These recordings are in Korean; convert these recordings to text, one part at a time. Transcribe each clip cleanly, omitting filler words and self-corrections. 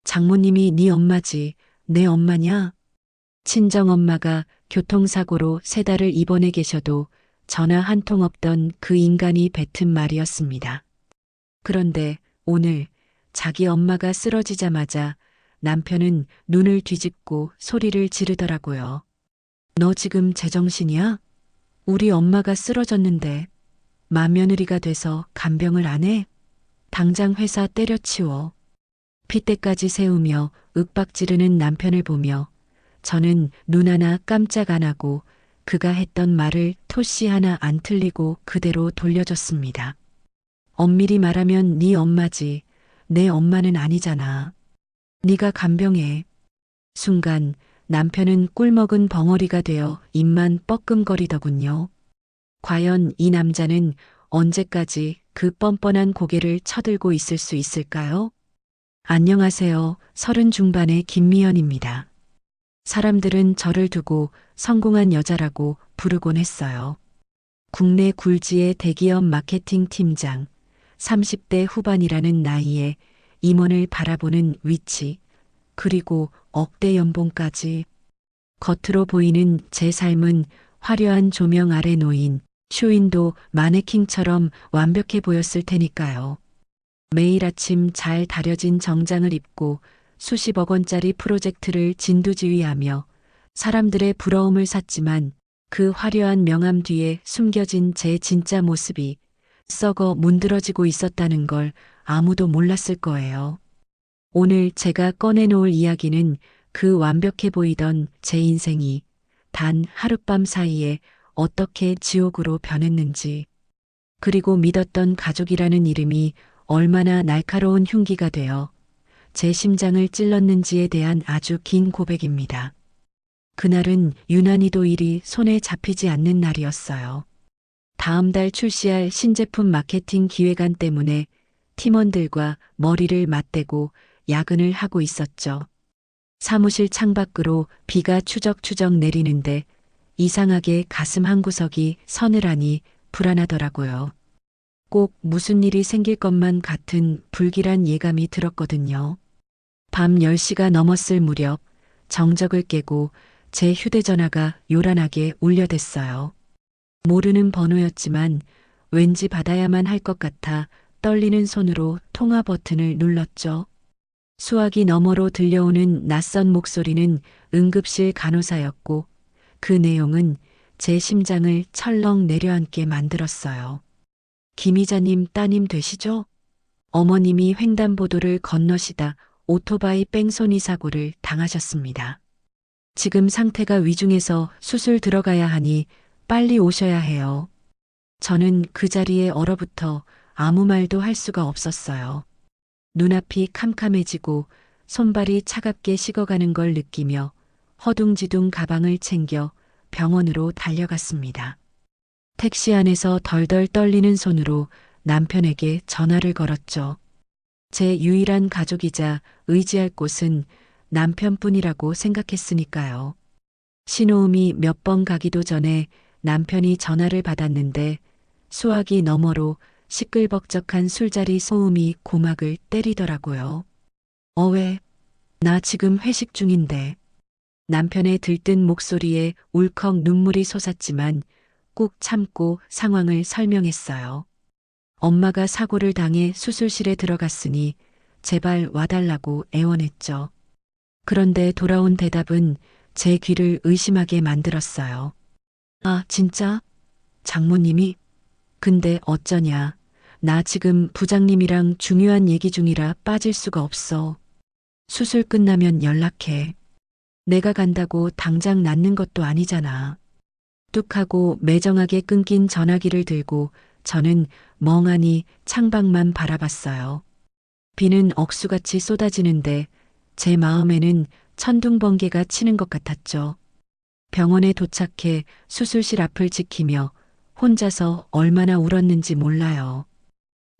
장모님이 네 엄마지, 내 엄마냐? 친정엄마가 교통사고로 3달을 입원해 계셔도 전화 한 통 없던 그 인간이 뱉은 말이었습니다. 그런데 오늘 자기 엄마가 쓰러지자마자 남편은 눈을 뒤집고 소리를 지르더라고요. 너 지금 제정신이야? 우리 엄마가 쓰러졌는데 맏며느리가 돼서 간병을 안 해? 당장 회사 때려치워. 핏대까지 세우며 윽박지르는 남편을 보며 저는 눈 하나 깜짝 안 하고 그가 했던 말을 토씨 하나 안 틀리고 그대로 돌려줬습니다. 엄밀히 말하면 네 엄마지 내 엄마는 아니잖아. 네가 간병해. 순간 남편은 꿀먹은 벙어리가 되어 입만 뻐끔거리더군요. 과연 이 남자는 언제까지 그 뻔뻔한 고개를 쳐들고 있을 수 있을까요? 안녕하세요. 30 중반의 김미연입니다. 사람들은 저를 두고 성공한 여자라고 부르곤 했어요. 국내 굴지의 대기업 마케팅 팀장, 30대 후반이라는 나이에 임원을 바라보는 위치, 그리고 억대 연봉까지. 겉으로 보이는 제 삶은 화려한 조명 아래 놓인 쇼윈도 마네킹처럼 완벽해 보였을 테니까요. 매일 아침 잘 다려진 정장을 입고 수십억 원짜리 프로젝트를 진두지휘하며 사람들의 부러움을 샀지만 그 화려한 명암 뒤에 숨겨진 제 진짜 모습이 썩어 문드러지고 있었다는 걸 아무도 몰랐을 거예요. 오늘 제가 꺼내놓을 이야기는 그 완벽해 보이던 제 인생이 단 하룻밤 사이에 어떻게 지옥으로 변했는지, 그리고 믿었던 가족이라는 이름이 얼마나 날카로운 흉기가 되어 제 심장을 찔렀는지에 대한 아주 긴 고백입니다. 그날은 유난히도 일이 손에 잡히지 않는 날이었어요. 다음 달 출시할 신제품 마케팅 기획안 때문에 팀원들과 머리를 맞대고 야근을 하고 있었죠. 사무실 창밖으로 비가 추적추적 내리는데 이상하게 가슴 한구석이 서늘하니 불안하더라고요. 꼭 무슨 일이 생길 것만 같은 불길한 예감이 들었거든요. 밤 10시가 넘었을 무렵 정적을 깨고 제 휴대전화가 요란하게 울려댔어요. 모르는 번호였지만 왠지 받아야만 할 것 같아 떨리는 손으로 통화 버튼을 눌렀죠. 수화기 너머로 들려오는 낯선 목소리는 응급실 간호사였고 그 내용은 제 심장을 철렁 내려앉게 만들었어요. 김 이자님 따님 되시죠? 어머님이 횡단보도를 건너시다 오토바이 뺑소니 사고를 당하셨습니다. 지금 상태가 위중해서 수술 들어가야 하니 빨리 오셔야 해요. 저는 그 자리에 얼어붙어 아무 말도 할 수가 없었어요. 눈앞이 캄캄해지고 손발이 차갑게 식어가는 걸 느끼며 허둥지둥 가방을 챙겨 병원으로 달려갔습니다. 택시 안에서 덜덜 떨리는 손으로 남편에게 전화를 걸었죠. 제 유일한 가족이자 의지할 곳은 남편뿐이라고 생각했으니까요. 신호음이 몇 번 가기도 전에 남편이 전화를 받았는데 수화기 너머로 시끌벅적한 술자리 소음이 고막을 때리더라고요. 왜? 나 지금 회식 중인데. 남편의 들뜬 목소리에 울컥 눈물이 솟았지만 꾹 참고 상황을 설명했어요. 엄마가 사고를 당해 수술실에 들어갔으니 제발 와달라고 애원했죠. 그런데 돌아온 대답은 제 귀를 의심하게 만들었어요. 아, 진짜? 장모님이? 근데 어쩌냐. 나 지금 부장님이랑 중요한 얘기 중이라 빠질 수가 없어. 수술 끝나면 연락해. 내가 간다고 당장 낫는 것도 아니잖아. 뚝 하고 매정하게 끊긴 전화기를 들고 저는 멍하니 창밖만 바라봤어요. 비는 억수같이 쏟아지는데 제 마음에는 천둥번개가 치는 것 같았죠. 병원에 도착해 수술실 앞을 지키며 혼자서 얼마나 울었는지 몰라요.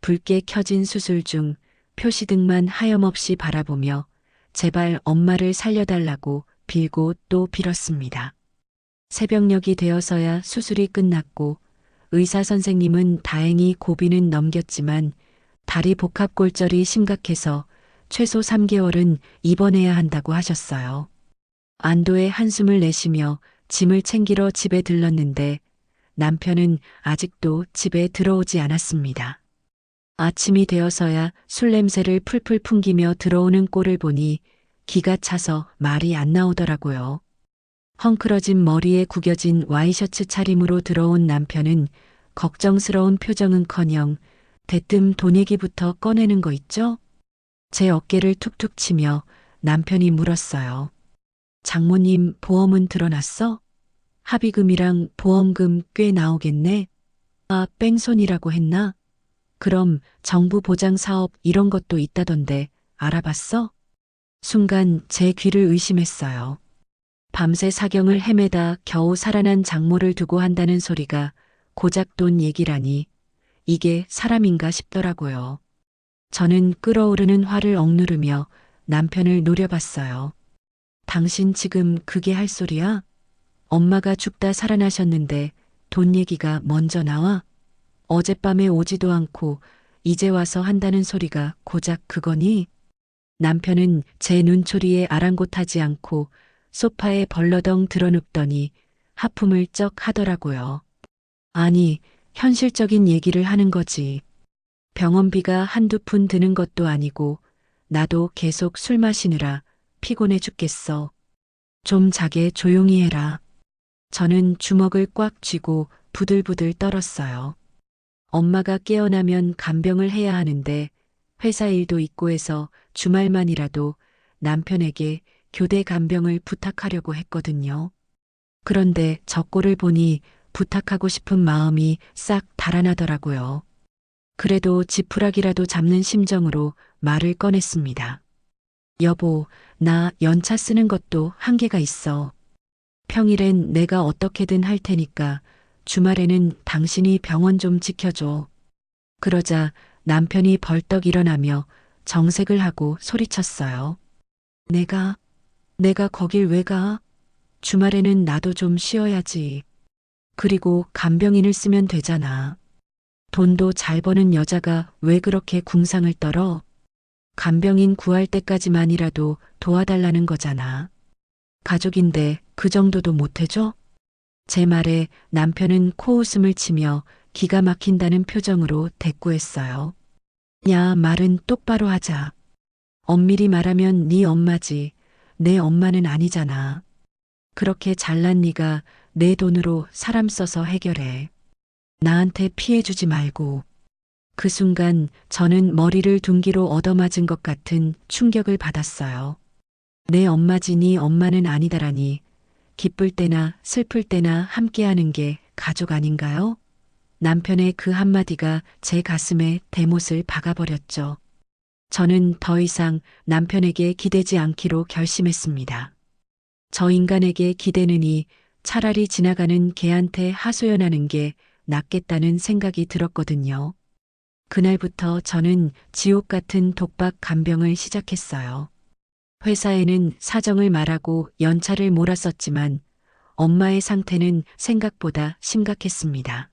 붉게 켜진 수술 중 표시등만 하염없이 바라보며 제발 엄마를 살려달라고 빌고 또 빌었습니다. 새벽녘이 되어서야 수술이 끝났고 의사 선생님은 다행히 고비는 넘겼지만 다리 복합골절이 심각해서 최소 3개월은 입원해야 한다고 하셨어요. 안도의 한숨을 내쉬며 짐을 챙기러 집에 들렀는데 남편은 아직도 집에 들어오지 않았습니다. 아침이 되어서야 술 냄새를 풀풀 풍기며 들어오는 꼴을 보니 기가 차서 말이 안 나오더라고요. 헝클어진 머리에 구겨진 와이셔츠 차림으로 들어온 남편은 걱정스러운 표정은커녕 대뜸 돈 얘기부터 꺼내는 거 있죠? 제 어깨를 툭툭 치며 남편이 물었어요. 장모님 보험은 들어놨어? 합의금이랑 보험금 꽤 나오겠네? 아, 뺑소니라고 했나? 그럼 정부 보장 사업 이런 것도 있다던데 알아봤어? 순간 제 귀를 의심했어요. 밤새 사경을 헤매다 겨우 살아난 장모를 두고 한다는 소리가 고작 돈 얘기라니 이게 사람인가 싶더라고요. 저는 끓어오르는 화를 억누르며 남편을 노려봤어요. 당신 지금 그게 할 소리야? 엄마가 죽다 살아나셨는데 돈 얘기가 먼저 나와? 어젯밤에 오지도 않고 이제 와서 한다는 소리가 고작 그거니? 남편은 제 눈초리에 아랑곳하지 않고 소파에 벌러덩 드러눕더니 하품을 쩍 하더라고요. 아니, 현실적인 얘기를 하는 거지. 병원비가 한두 푼 드는 것도 아니고 나도 계속 술 마시느라 피곤해 죽겠어. 좀 자게 조용히 해라. 저는 주먹을 꽉 쥐고 부들부들 떨었어요. 엄마가 깨어나면 간병을 해야 하는데 회사 일도 있고 해서 주말만이라도 남편에게 교대 간병을 부탁하려고 했거든요. 그런데 저 꼴을 보니 부탁하고 싶은 마음이 싹 달아나더라고요. 그래도 지푸라기라도 잡는 심정으로 말을 꺼냈습니다. 여보, 나 연차 쓰는 것도 한계가 있어. 평일엔 내가 어떻게든 할 테니까 주말에는 당신이 병원 좀 지켜줘. 그러자 남편이 벌떡 일어나며 정색을 하고 소리쳤어요. 내가 거길 왜 가? 주말에는 나도 좀 쉬어야지. 그리고 간병인을 쓰면 되잖아. 돈도 잘 버는 여자가 왜 그렇게 궁상을 떨어? 간병인 구할 때까지만이라도 도와달라는 거잖아. 가족인데 그 정도도 못해줘? 제 말에 남편은 코웃음을 치며 기가 막힌다는 표정으로 대꾸했어요. 야, 말은 똑바로 하자. 엄밀히 말하면 네 엄마지. 내 엄마는 아니잖아. 그렇게 잘난 네가 내 돈으로 사람 써서 해결해. 나한테 피해 주지 말고. 그 순간 저는 머리를 둔기로 얻어맞은 것 같은 충격을 받았어요. 내 엄마지 네 엄마는 아니다라니. 기쁠 때나 슬플 때나 함께하는 게 가족 아닌가요? 남편의 그 한마디가 제 가슴에 대못을 박아버렸죠. 저는 더 이상 남편에게 기대지 않기로 결심했습니다. 저 인간에게 기대느니 차라리 지나가는 개한테 하소연하는 게 낫겠다는 생각이 들었거든요. 그날부터 저는 지옥 같은 독박 간병을 시작했어요. 회사에는 사정을 말하고 연차를 몰았었지만 엄마의 상태는 생각보다 심각했습니다.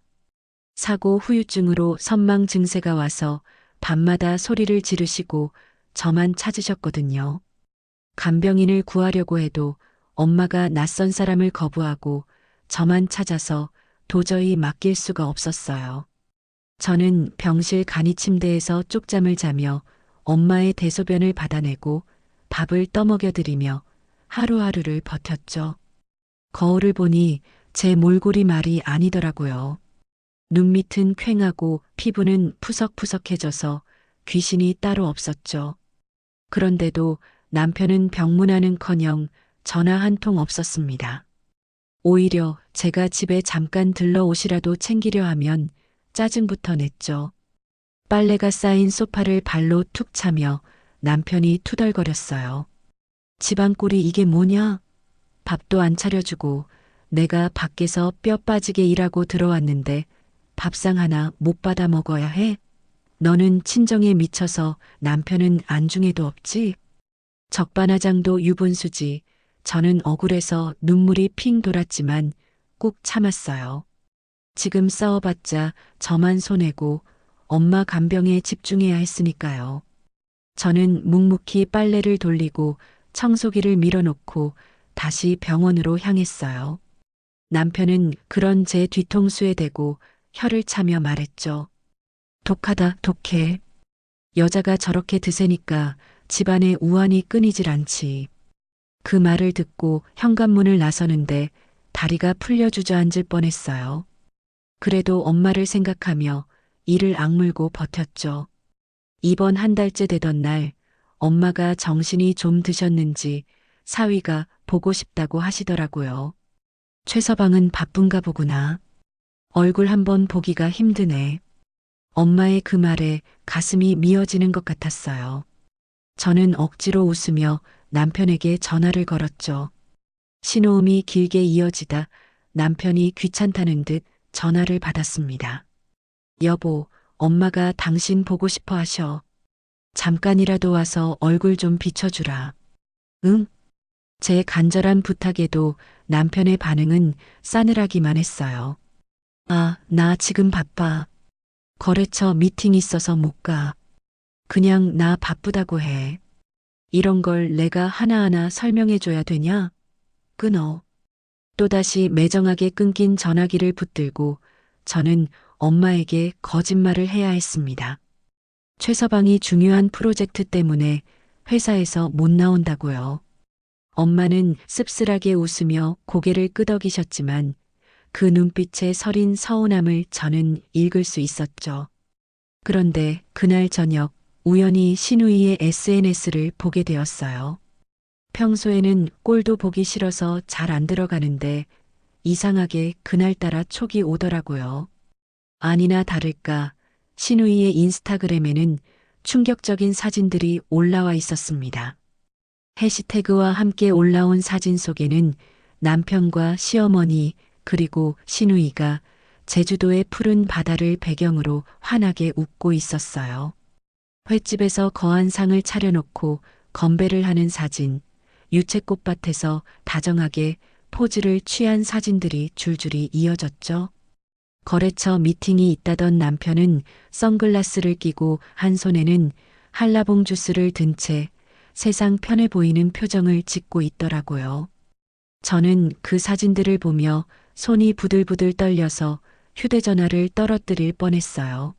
사고 후유증으로 선망 증세가 와서 밤마다 소리를 지르시고 저만 찾으셨거든요. 간병인을 구하려고 해도 엄마가 낯선 사람을 거부하고 저만 찾아서 도저히 맡길 수가 없었어요. 저는 병실 간이 침대에서 쪽잠을 자며 엄마의 대소변을 받아내고 밥을 떠먹여드리며 하루하루를 버텼죠. 거울을 보니 제 몰골이 말이 아니더라고요. 눈 밑은 퀭하고 피부는 푸석푸석해져서 귀신이 따로 없었죠. 그런데도 남편은 병문안은커녕 전화 한 통 없었습니다. 오히려 제가 집에 잠깐 들러오시라도 챙기려 하면 짜증부터 냈죠. 빨래가 쌓인 소파를 발로 툭 차며 남편이 투덜거렸어요. 집안 꼴이 이게 뭐냐? 밥도 안 차려주고 내가 밖에서 뼈 빠지게 일하고 들어왔는데 밥상 하나 못 받아 먹어야 해? 너는 친정에 미쳐서 남편은 안중에도 없지? 적반하장도 유분수지. 저는 억울해서 눈물이 핑 돌았지만 꾹 참았어요. 지금 싸워봤자 저만 손해고 엄마 간병에 집중해야 했으니까요. 저는 묵묵히 빨래를 돌리고 청소기를 밀어놓고 다시 병원으로 향했어요. 남편은 그런 제 뒤통수에 대고 혀를 차며 말했죠. 독하다, 독해. 여자가 저렇게 드세니까 집안의 우환이 끊이질 않지. 그 말을 듣고 현관문을 나서는데 다리가 풀려 주저앉을 뻔했어요. 그래도 엄마를 생각하며 이를 악물고 버텼죠. 입원 한 달째 되던 날 엄마가 정신이 좀 드셨는지 사위가 보고 싶다고 하시더라고요. 최서방은 바쁜가 보구나. 얼굴 한번 보기가 힘드네. 엄마의 그 말에 가슴이 미어지는 것 같았어요. 저는 억지로 웃으며 남편에게 전화를 걸었죠. 신호음이 길게 이어지다 남편이 귀찮다는 듯 전화를 받았습니다. 여보, 엄마가 당신 보고 싶어 하셔. 잠깐이라도 와서 얼굴 좀 비춰주라. 응? 제 간절한 부탁에도 남편의 반응은 싸늘하기만 했어요. 아, 나 지금 바빠. 거래처 미팅 있어서 못 가. 그냥 나 바쁘다고 해. 이런 걸 내가 하나하나 설명해줘야 되냐? 끊어. 또다시 매정하게 끊긴 전화기를 붙들고 저는 엄마에게 거짓말을 해야 했습니다. 최서방이 중요한 프로젝트 때문에 회사에서 못 나온다고요. 엄마는 씁쓸하게 웃으며 고개를 끄덕이셨지만 그 눈빛에 서린 서운함을 저는 읽을 수 있었죠. 그런데 그날 저녁 우연히 신우이의 SNS를 보게 되었어요. 평소에는 꼴도 보기 싫어서 잘 안 들어가는데 이상하게 그날따라 촉이 오더라고요. 아니나 다를까 신우이의 인스타그램에는 충격적인 사진들이 올라와 있었습니다. 해시태그와 함께 올라온 사진 속에는 남편과 시어머니 그리고 신우이가 제주도의 푸른 바다를 배경으로 환하게 웃고 있었어요. 횟집에서 거한상을 차려놓고 건배를 하는 사진, 유채꽃밭에서 다정하게 포즈를 취한 사진들이 줄줄이 이어졌죠. 거래처 미팅이 있다던 남편은 선글라스를 끼고 한 손에는 한라봉 주스를 든 채 세상 편해 보이는 표정을 짓고 있더라고요. 저는 그 사진들을 보며 손이 부들부들 떨려서 휴대전화를 떨어뜨릴 뻔했어요.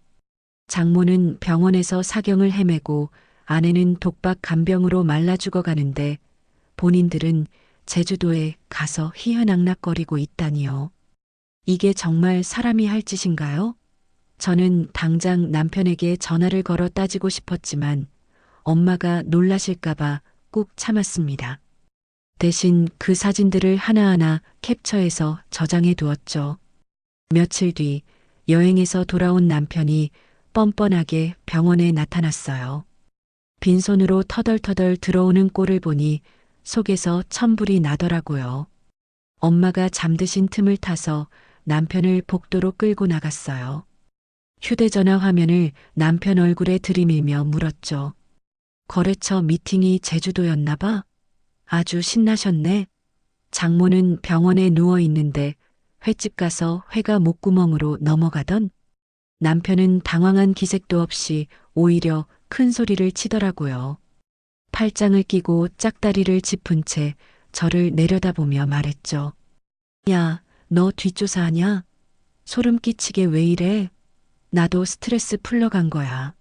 장모는 병원에서 사경을 헤매고 아내는 독박 간병으로 말라 죽어가는데 본인들은 제주도에 가서 희희낙낙거리고 있다니요. 이게 정말 사람이 할 짓인가요? 저는 당장 남편에게 전화를 걸어 따지고 싶었지만 엄마가 놀라실까봐 꾹 참았습니다. 대신 그 사진들을 하나하나 캡처해서 저장해 두었죠. 며칠 뒤 여행에서 돌아온 남편이 뻔뻔하게 병원에 나타났어요. 빈손으로 터덜터덜 들어오는 꼴을 보니 속에서 천불이 나더라고요. 엄마가 잠드신 틈을 타서 남편을 복도로 끌고 나갔어요. 휴대전화 화면을 남편 얼굴에 들이밀며 물었죠. 거래처 미팅이 제주도였나 봐? 아주 신나셨네. 장모는 병원에 누워 있는데 횟집 가서 회가 목구멍으로 넘어가던 남편은 당황한 기색도 없이 오히려 큰 소리를 치더라고요. 팔짱을 끼고 짝다리를 짚은 채 저를 내려다보며 말했죠. 야, 너 뒷조사하냐? 소름 끼치게 왜 이래? 나도 스트레스 풀러 간 거야.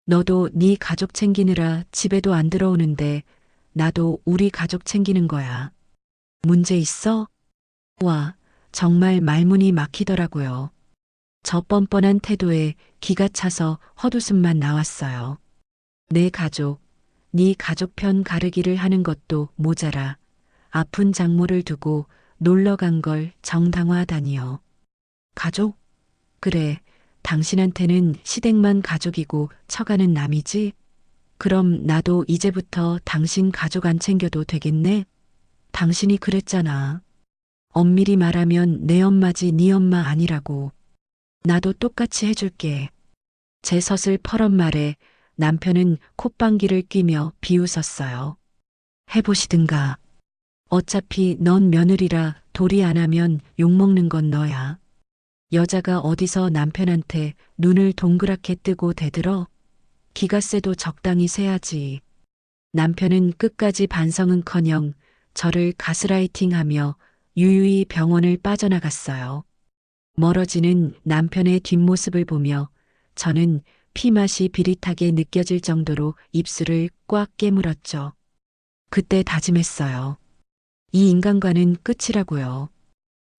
너도 네 가족 챙기느라 집에도 안 들어오는데 나도 우리 가족 챙기는 거야. 문제 있어? 와, 정말 말문이 막히더라고요. 저 뻔뻔한 태도에 기가 차서 헛웃음만 나왔어요. 내 가족, 네 가족 편 가르기를 하는 것도 모자라 아픈 장모를 두고 놀러 간 걸 정당화하다니요. 가족? 그래, 당신한테는 시댁만 가족이고 처가는 남이지? 그럼 나도 이제부터 당신 가족 안 챙겨도 되겠네? 당신이 그랬잖아. 엄밀히 말하면 내 엄마지 네 엄마 아니라고. 나도 똑같이 해줄게. 제 서슬퍼런 말에 남편은 콧방귀를 뀌며 비웃었어요. 해보시든가. 어차피 넌 며느리라 도리 안 하면 욕먹는 건 너야. 여자가 어디서 남편한테 눈을 동그랗게 뜨고 대들어? 기가세도 적당히 세야지. 남편은 끝까지 반성은커녕 저를 가스라이팅하며 유유히 병원을 빠져나갔어요. 멀어지는 남편의 뒷모습을 보며 저는 피맛이 비릿하게 느껴질 정도로 입술을 꽉 깨물었죠. 그때 다짐했어요. 이 인간과는 끝이라고요.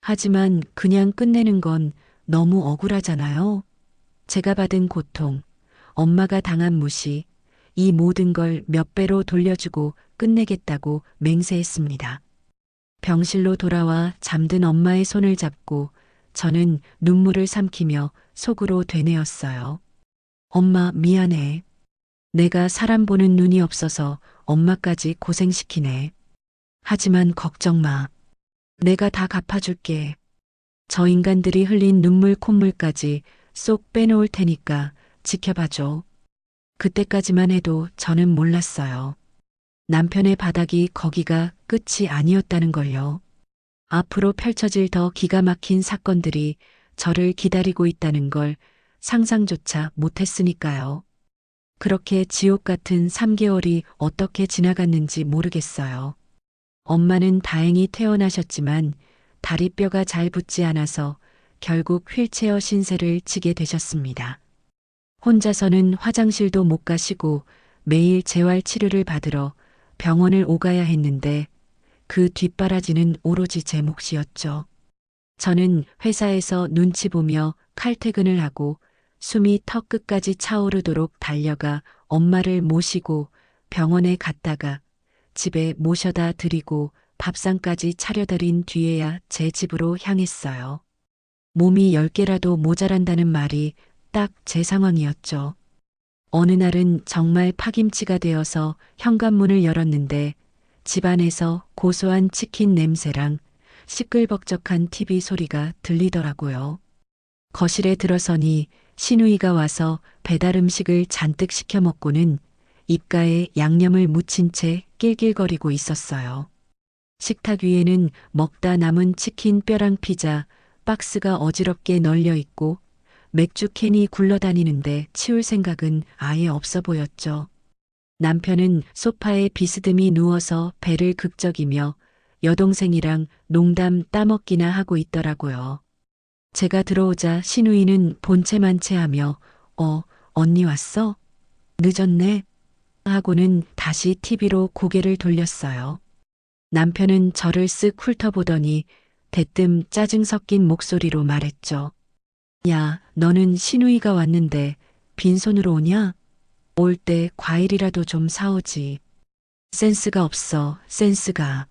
하지만 그냥 끝내는 건 너무 억울하잖아요. 제가 받은 고통, 엄마가 당한 무시, 이 모든 걸 몇 배로 돌려주고 끝내겠다고 맹세했습니다. 병실로 돌아와 잠든 엄마의 손을 잡고 저는 눈물을 삼키며 속으로 되뇌었어요. 엄마, 미안해. 내가 사람 보는 눈이 없어서 엄마까지 고생시키네. 하지만 걱정 마. 내가 다 갚아줄게. 저 인간들이 흘린 눈물 콧물까지 쏙 빼놓을 테니까 지켜봐줘. 그때까지만 해도 저는 몰랐어요. 남편의 바닥이 거기가 끝이 아니었다는 걸요. 앞으로 펼쳐질 더 기가 막힌 사건들이 저를 기다리고 있다는 걸 상상조차 못했으니까요. 그렇게 지옥 같은 3개월이 어떻게 지나갔는지 모르겠어요. 엄마는 다행히 퇴원하셨지만 다리뼈가 잘 붙지 않아서 결국 휠체어 신세를 지게 되셨습니다. 혼자서는 화장실도 못 가시고 매일 재활 치료를 받으러 병원을 오가야 했는데 그 뒷바라지는 오로지 제 몫이었죠. 저는 회사에서 눈치 보며 칼퇴근을 하고 숨이 턱 끝까지 차오르도록 달려가 엄마를 모시고 병원에 갔다가 집에 모셔다 드리고 밥상까지 차려드린 뒤에야 제 집으로 향했어요. 몸이 10개라도 모자란다는 말이 딱 제 상황이었죠. 어느 날은 정말 파김치가 되어서 현관문을 열었는데 집안에서 고소한 치킨 냄새랑 시끌벅적한 TV 소리가 들리더라고요. 거실에 들어서니 시누이가 와서 배달 음식을 잔뜩 시켜 먹고는 입가에 양념을 묻힌 채 낄낄거리고 있었어요. 식탁 위에는 먹다 남은 치킨 뼈랑 피자 박스가 어지럽게 널려 있고 맥주 캔이 굴러다니는데 치울 생각은 아예 없어 보였죠. 남편은 소파에 비스듬히 누워서 배를 극적이며 여동생이랑 농담 따먹기나 하고 있더라고요. 제가 들어오자 시누이는 본체만체하며 언니 왔어? 늦었네? 하고는 다시 TV로 고개를 돌렸어요. 남편은 저를 쓱 훑어보더니 대뜸 짜증 섞인 목소리로 말했죠. 야, 너는 시누이가 왔는데 빈손으로 오냐? 올 때 과일이라도 좀 사오지. 센스가 없어, 센스가.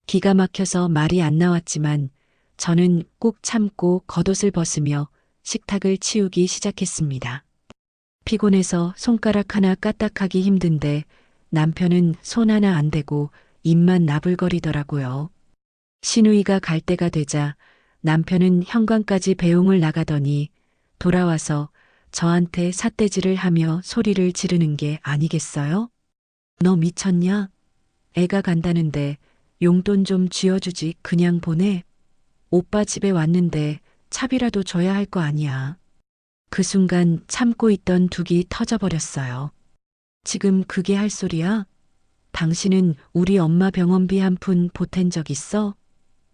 기가 막혀서 말이 안 나왔지만 저는 꾹 참고 겉옷을 벗으며 식탁을 치우기 시작했습니다. 피곤해서 손가락 하나 까딱하기 힘든데 남편은 손 하나 안 대고 입만 나불거리더라고요. 시누이가 갈 때가 되자 남편은 현관까지 배웅을 나가더니 돌아와서 저한테 삿대질을 하며 소리를 지르는 게 아니겠어요? 너 미쳤냐? 애가 간다는데 용돈 좀 쥐어주지 그냥 보내. 오빠 집에 왔는데 차비라도 줘야 할 거 아니야. 그 순간 참고 있던 둑이 터져버렸어요. 지금 그게 할 소리야? 당신은 우리 엄마 병원비 한 푼 보탠 적 있어?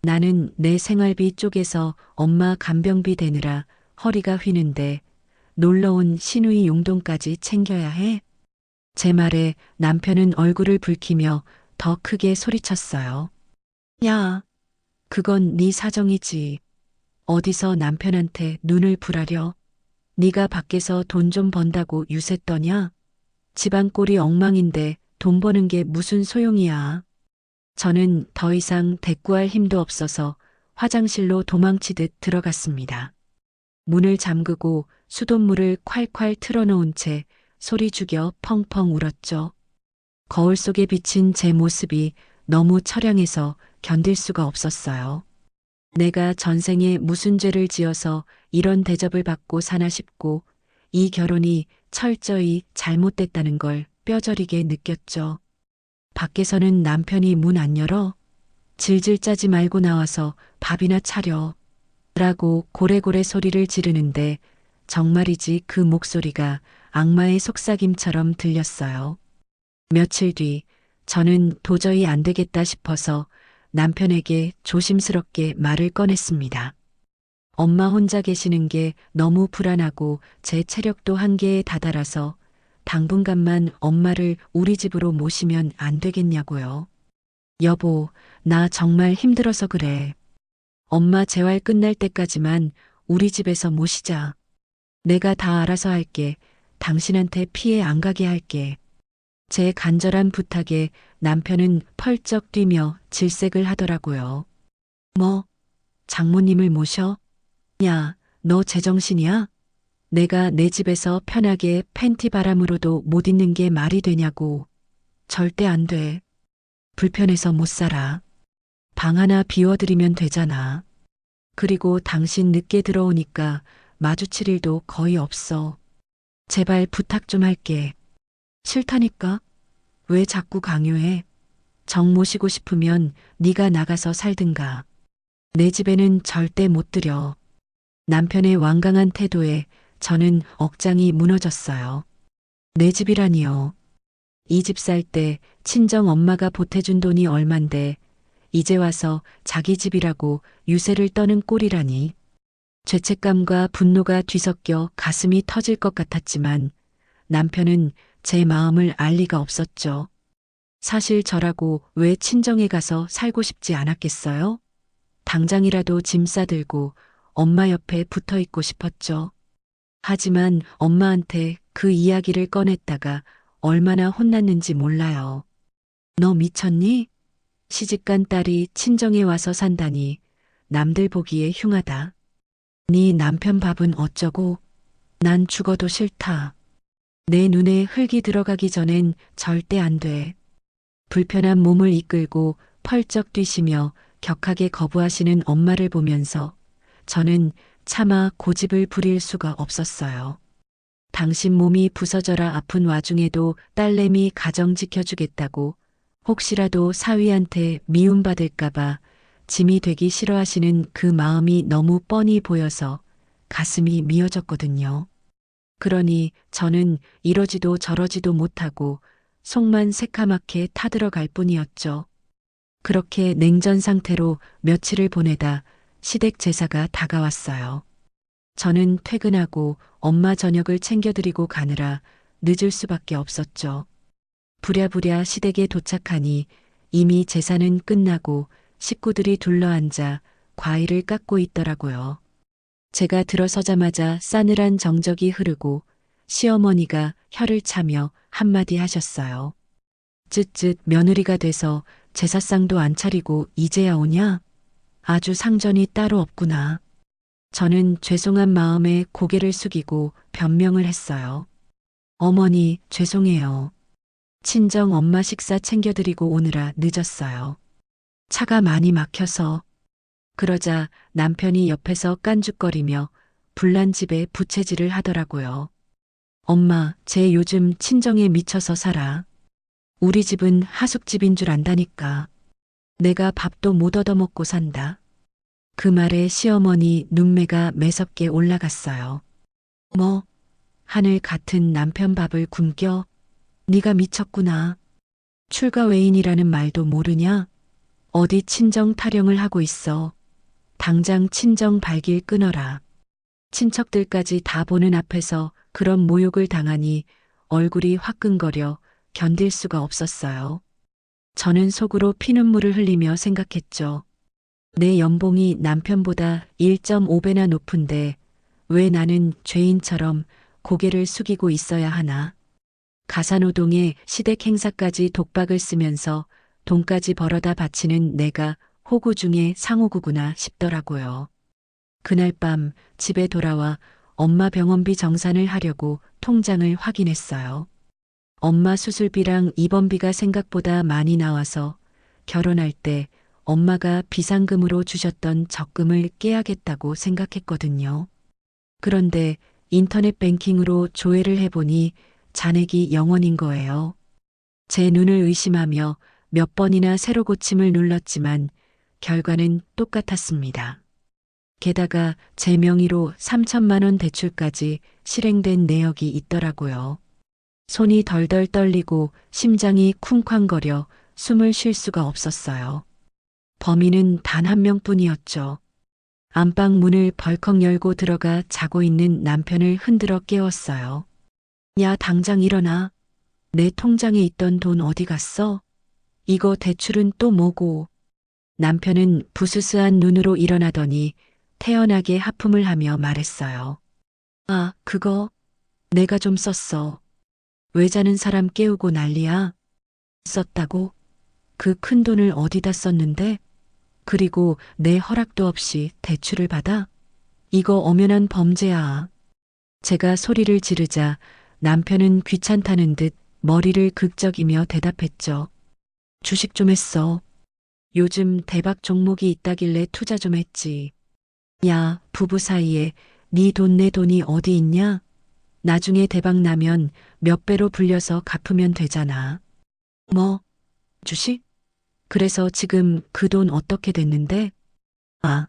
나는 내 생활비 쪼개서 엄마 간병비 대느라 허리가 휘는데 놀러온 시누이 용돈까지 챙겨야 해? 제 말에 남편은 얼굴을 붉히며 더 크게 소리쳤어요. 야, 그건 네 사정이지. 어디서 남편한테 눈을 부라려? 네가 밖에서 돈 좀 번다고 유세 떠냐? 집안 꼴이 엉망인데 돈 버는 게 무슨 소용이야. 저는 더 이상 대꾸할 힘도 없어서 화장실로 도망치듯 들어갔습니다. 문을 잠그고 수돗물을 콸콸 틀어놓은 채 소리 죽여 펑펑 울었죠. 거울 속에 비친 제 모습이 너무 처량해서 견딜 수가 없었어요. 내가 전생에 무슨 죄를 지어서 이런 대접을 받고 사나 싶고 이 결혼이 철저히 잘못됐다는 걸 뼈저리게 느꼈죠. 밖에서는 남편이 문 안 열어? 질질 짜지 말고 나와서 밥이나 차려. 라고 고래고래 소리를 지르는데 정말이지 그 목소리가 악마의 속삭임처럼 들렸어요. 며칠 뒤 저는 도저히 안 되겠다 싶어서 남편에게 조심스럽게 말을 꺼냈습니다. 엄마 혼자 계시는 게 너무 불안하고 제 체력도 한계에 다다라서 당분간만 엄마를 우리 집으로 모시면 안 되겠냐고요. 여보, 나 정말 힘들어서 그래. 엄마 재활 끝날 때까지만 우리 집에서 모시자. 내가 다 알아서 할게. 당신한테 피해 안 가게 할게. 제 간절한 부탁에 남편은 펄쩍 뛰며 질색을 하더라고요. 뭐, 장모님을 모셔? 야, 너 제정신이야? 내가 내 집에서 편하게 팬티 바람으로도 못 있는 게 말이 되냐고. 절대 안 돼. 불편해서 못 살아. 방 하나 비워드리면 되잖아. 그리고 당신 늦게 들어오니까 마주칠 일도 거의 없어. 제발 부탁 좀 할게. 싫다니까? 왜 자꾸 강요해? 정 모시고 싶으면 네가 나가서 살든가. 내 집에는 절대 못 들여. 남편의 완강한 태도에 저는 억장이 무너졌어요. 내 집이라니요. 이 집 살 때 친정 엄마가 보태준 돈이 얼만데 이제 와서 자기 집이라고 유세를 떠는 꼴이라니. 죄책감과 분노가 뒤섞여 가슴이 터질 것 같았지만 남편은 제 마음을 알 리가 없었죠. 사실 저라고 왜 친정에 가서 살고 싶지 않았겠어요? 당장이라도 짐 싸들고 엄마 옆에 붙어 있고 싶었죠. 하지만 엄마한테 그 이야기를 꺼냈다가 얼마나 혼났는지 몰라요. 너 미쳤니? 시집간 딸이 친정에 와서 산다니 남들 보기에 흉하다. 네 남편 밥은 어쩌고? 난 죽어도 싫다. 내 눈에 흙이 들어가기 전엔 절대 안 돼. 불편한 몸을 이끌고 펄쩍 뛰시며 격하게 거부하시는 엄마를 보면서 저는 차마 고집을 부릴 수가 없었어요. 당신 몸이 부서져라 아픈 와중에도 딸내미 가정 지켜주겠다고 혹시라도 사위한테 미움받을까봐 짐이 되기 싫어하시는 그 마음이 너무 뻔히 보여서 가슴이 미어졌거든요. 그러니 저는 이러지도 저러지도 못하고 속만 새카맣게 타들어갈 뿐이었죠. 그렇게 냉전 상태로 며칠을 보내다 시댁 제사가 다가왔어요. 저는 퇴근하고 엄마 저녁을 챙겨드리고 가느라 늦을 수밖에 없었죠. 부랴부랴 시댁에 도착하니 이미 제사는 끝나고 식구들이 둘러앉아 과일을 깎고 있더라고요. 제가 들어서자마자 싸늘한 정적이 흐르고 시어머니가 혀를 차며 한마디 하셨어요. 쯧쯧 며느리가 돼서 제사상도 안 차리고 이제야 오냐? 아주 상전이 따로 없구나. 저는 죄송한 마음에 고개를 숙이고 변명을 했어요. 어머니, 죄송해요. 친정 엄마 식사 챙겨드리고 오느라 늦었어요. 차가 많이 막혀서. 그러자 남편이 옆에서 깐죽거리며 불난 집에 부채질을 하더라고요. 엄마, 쟤 요즘 친정에 미쳐서 살아. 우리 집은 하숙집인 줄 안다니까. 내가 밥도 못 얻어먹고 산다. 그 말에 시어머니 눈매가 매섭게 올라갔어요. 뭐, 하늘 같은 남편 밥을 굶겨? 네가 미쳤구나. 출가 외인이라는 말도 모르냐? 어디 친정 타령을 하고 있어. 당장 친정 발길 끊어라. 친척들까지 다 보는 앞에서 그런 모욕을 당하니 얼굴이 화끈거려 견딜 수가 없었어요. 저는 속으로 피눈물을 흘리며 생각했죠. 내 연봉이 남편보다 1.5배나 높은데 왜 나는 죄인처럼 고개를 숙이고 있어야 하나. 가사노동에 시댁 행사까지 독박을 쓰면서 돈까지 벌어다 바치는 내가 호구 중에 상호구구나 싶더라고요. 그날 밤 집에 돌아와 엄마 병원비 정산을 하려고 통장을 확인했어요. 엄마 수술비랑 입원비가 생각보다 많이 나와서 결혼할 때 엄마가 비상금으로 주셨던 적금을 깨야겠다고 생각했거든요. 그런데 인터넷 뱅킹으로 조회를 해보니 잔액이 0원인 거예요. 제 눈을 의심하며 몇 번이나 새로 고침을 눌렀지만 결과는 똑같았습니다. 게다가 제 명의로 3천만 원 대출까지 실행된 내역이 있더라고요. 손이 덜덜 떨리고 심장이 쿵쾅거려 숨을 쉴 수가 없었어요. 범인은 단 한 명뿐이었죠. 안방 문을 벌컥 열고 들어가 자고 있는 남편을 흔들어 깨웠어요. 야, 당장 일어나. 내 통장에 있던 돈 어디 갔어? 이거 대출은 또 뭐고? 남편은 부스스한 눈으로 일어나더니 태연하게 하품을 하며 말했어요. 아, 그거 내가 좀 썼어. 왜 자는 사람 깨우고 난리야? 썼다고? 그 큰 돈을 어디다 썼는데? 그리고 내 허락도 없이 대출을 받아? 이거 엄연한 범죄야. 제가 소리를 지르자 남편은 귀찮다는 듯 머리를 극적이며 대답했죠. 주식 좀 했어. 요즘 대박 종목이 있다길래 투자 좀 했지. 야, 부부 사이에 네 돈 내 돈이 어디 있냐? 나중에 대박 나면 몇 배로 불려서 갚으면 되잖아. 뭐, 주식? 그래서 지금 그 돈 어떻게 됐는데? 아,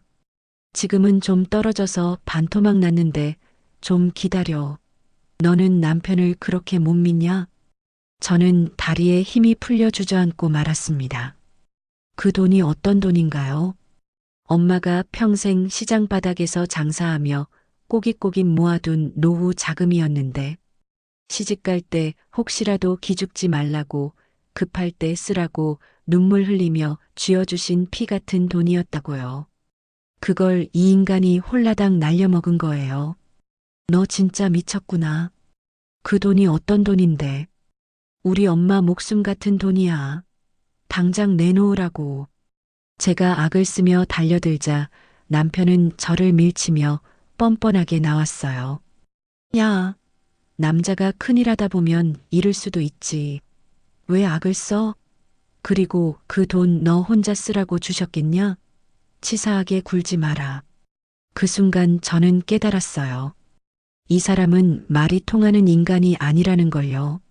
지금은 좀 떨어져서 반토막 났는데 좀 기다려. 너는 남편을 그렇게 못 믿냐? 저는 다리에 힘이 풀려 주저앉고 말았습니다. 그 돈이 어떤 돈인가요? 엄마가 평생 시장 바닥에서 장사하며 꼬깃꼬깃 모아둔 노후 자금이었는데 시집 갈 때 혹시라도 기죽지 말라고 급할 때 쓰라고 눈물 흘리며 쥐어주신 피 같은 돈이었다고요. 그걸 이 인간이 홀라당 날려먹은 거예요. 너 진짜 미쳤구나. 그 돈이 어떤 돈인데? 우리 엄마 목숨 같은 돈이야. 당장 내놓으라고. 제가 악을 쓰며 달려들자 남편은 저를 밀치며 뻔뻔하게 나왔어요. 야, 남자가 큰일 하다 보면 이럴 수도 있지. 왜 악을 써? 그리고 그 돈 너 혼자 쓰라고 주셨겠냐? 치사하게 굴지 마라. 그 순간 저는 깨달았어요. 이 사람은 말이 통하는 인간이 아니라는 걸요.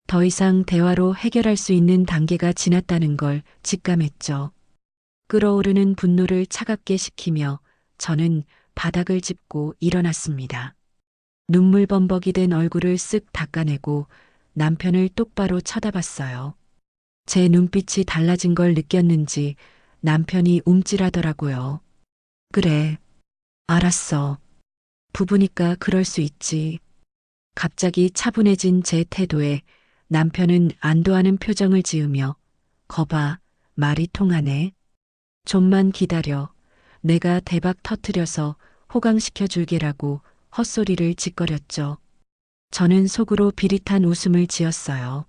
더 이상 대화로 해결할 수 있는 단계가 지났다는 걸 직감했죠. 끓어오르는 분노를 차갑게 식히며 저는 바닥을 짚고 일어났습니다. 눈물 범벅이 된 얼굴을 쓱 닦아내고 남편을 똑바로 쳐다봤어요. 제 눈빛이 달라진 걸 느꼈는지 남편이 움찔하더라고요. 그래, 알았어. 부부니까 그럴 수 있지. 갑자기 차분해진 제 태도에 남편은 안도하는 표정을 지으며 거봐, 말이 통하네. 좀만 기다려. 내가 대박 터트려서 호강시켜 줄게라고 헛소리를 짓거렸죠. 저는 속으로 비릿한 웃음을 지었어요.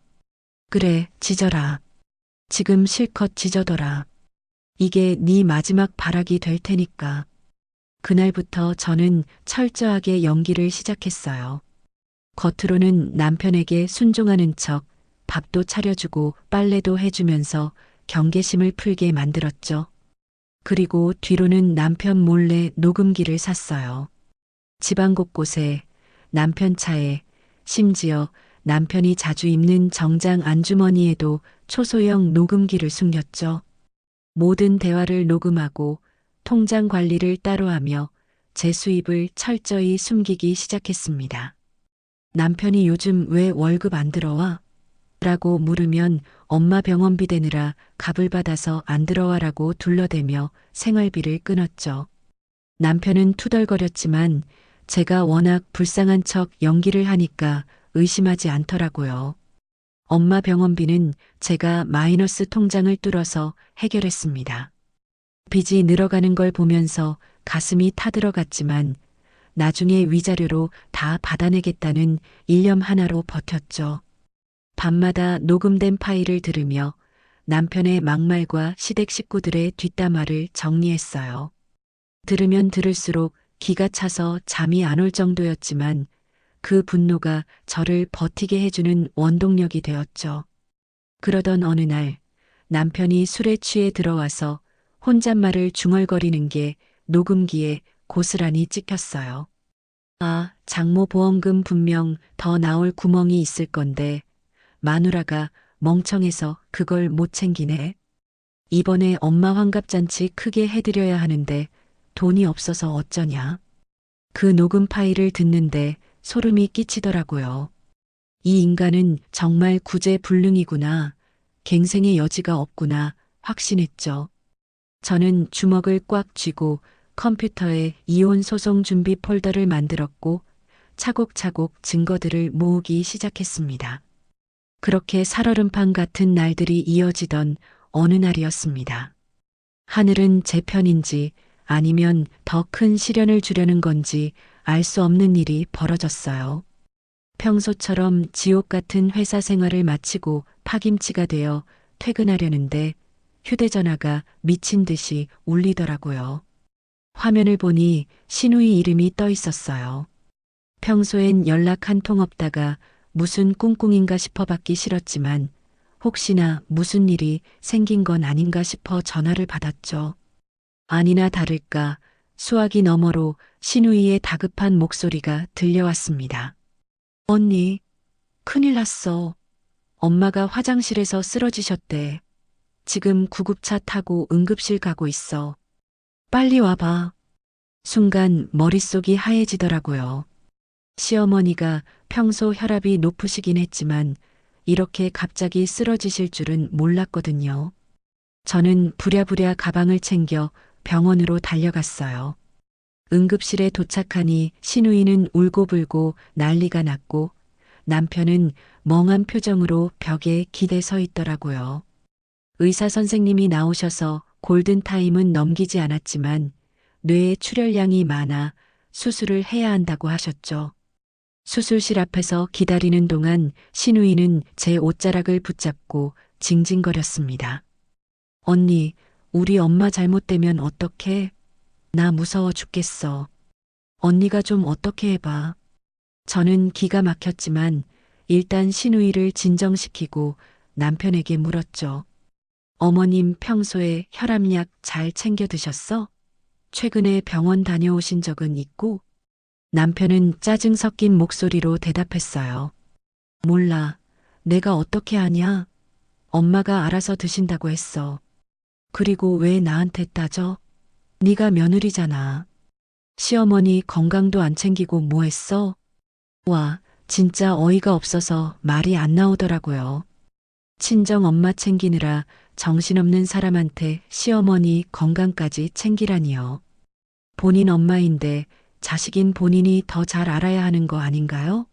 그래, 지져라. 지금 실컷 지져둬라. 이게 네 마지막 발악이 될 테니까. 그날부터 저는 철저하게 연기를 시작했어요. 겉으로는 남편에게 순종하는 척 밥도 차려주고 빨래도 해주면서 경계심을 풀게 만들었죠. 그리고 뒤로는 남편 몰래 녹음기를 샀어요. 집안 곳곳에, 남편 차에, 심지어 남편이 자주 입는 정장 안주머니에도 초소형 녹음기를 숨겼죠. 모든 대화를 녹음하고 통장 관리를 따로 하며 제 수입을 철저히 숨기기 시작했습니다. 남편이 요즘 왜 월급 안 들어와? 라고 물으면 엄마 병원비 대느라 갑을 받아서 안 들어와라고 둘러대며 생활비를 끊었죠. 남편은 투덜거렸지만 제가 워낙 불쌍한 척 연기를 하니까 의심하지 않더라고요. 엄마 병원비는 제가 마이너스 통장을 뚫어서 해결했습니다. 빚이 늘어가는 걸 보면서 가슴이 타들어갔지만 나중에 위자료로 다 받아내겠다는 일념 하나로 버텼죠. 밤마다 녹음된 파일을 들으며 남편의 막말과 시댁 식구들의 뒷담화를 정리했어요. 들으면 들을수록 기가 차서 잠이 안 올 정도였지만 그 분노가 저를 버티게 해주는 원동력이 되었죠. 그러던 어느 날 남편이 술에 취해 들어와서 혼잣말을 중얼거리는 게 녹음기에 고스란히 찍혔어요. 아, 장모 보험금 분명 더 나올 구멍이 있을 건데 마누라가 멍청해서 그걸 못 챙기네. 이번에 엄마 환갑잔치 크게 해드려야 하는데 돈이 없어서 어쩌냐. 그 녹음 파일을 듣는데 소름이 끼치더라고요. 이 인간은 정말 구제불능이구나. 갱생의 여지가 없구나 확신했죠. 저는 주먹을 꽉 쥐고 컴퓨터에 이혼 소송 준비 폴더를 만들었고 차곡차곡 증거들을 모으기 시작했습니다. 그렇게 살얼음판 같은 날들이 이어지던 어느 날이었습니다. 하늘은 제 편인지 아니면 더 큰 시련을 주려는 건지 알 수 없는 일이 벌어졌어요. 평소처럼 지옥 같은 회사 생활을 마치고 파김치가 되어 퇴근하려는데 휴대전화가 미친 듯이 울리더라고요. 화면을 보니 신우이 이름이 떠 있었어요. 평소엔 연락 한 통 없다가 무슨 꿍꿍인가 싶어 받기 싫었지만 혹시나 무슨 일이 생긴 건 아닌가 싶어 전화를 받았죠. 아니나 다를까 수화기 너머로 신우이의 다급한 목소리가 들려왔습니다. 언니, 큰일 났어. 엄마가 화장실에서 쓰러지셨대. 지금 구급차 타고 응급실 가고 있어. 빨리 와봐. 순간 머릿속이 하얘지더라고요. 시어머니가 평소 혈압이 높으시긴 했지만 이렇게 갑자기 쓰러지실 줄은 몰랐거든요. 저는 부랴부랴 가방을 챙겨 병원으로 달려갔어요. 응급실에 도착하니 신우이는 울고불고 난리가 났고 남편은 멍한 표정으로 벽에 기대 서 있더라고요. 의사 선생님이 나오셔서 골든타임은 넘기지 않았지만 뇌에 출혈량이 많아 수술을 해야 한다고 하셨죠. 수술실 앞에서 기다리는 동안 신우이는 제 옷자락을 붙잡고 징징거렸습니다. 언니, 우리 엄마 잘못되면 어떡해? 나 무서워 죽겠어. 언니가 좀 어떻게 해봐. 저는 기가 막혔지만 일단 신우이를 진정시키고 남편에게 물었죠. 어머님 평소에 혈압약 잘 챙겨 드셨어? 최근에 병원 다녀오신 적은 있고? 남편은 짜증 섞인 목소리로 대답했어요. 몰라. 내가 어떻게 아냐? 엄마가 알아서 드신다고 했어. 그리고 왜 나한테 따져? 네가 며느리잖아. 시어머니 건강도 안 챙기고 뭐 했어? 와, 진짜 어이가 없어서 말이 안 나오더라고요. 친정 엄마 챙기느라 정신없는 사람한테 시어머니 건강까지 챙기라니요. 본인 엄마인데 자식인 본인이 더 잘 알아야 하는 거 아닌가요?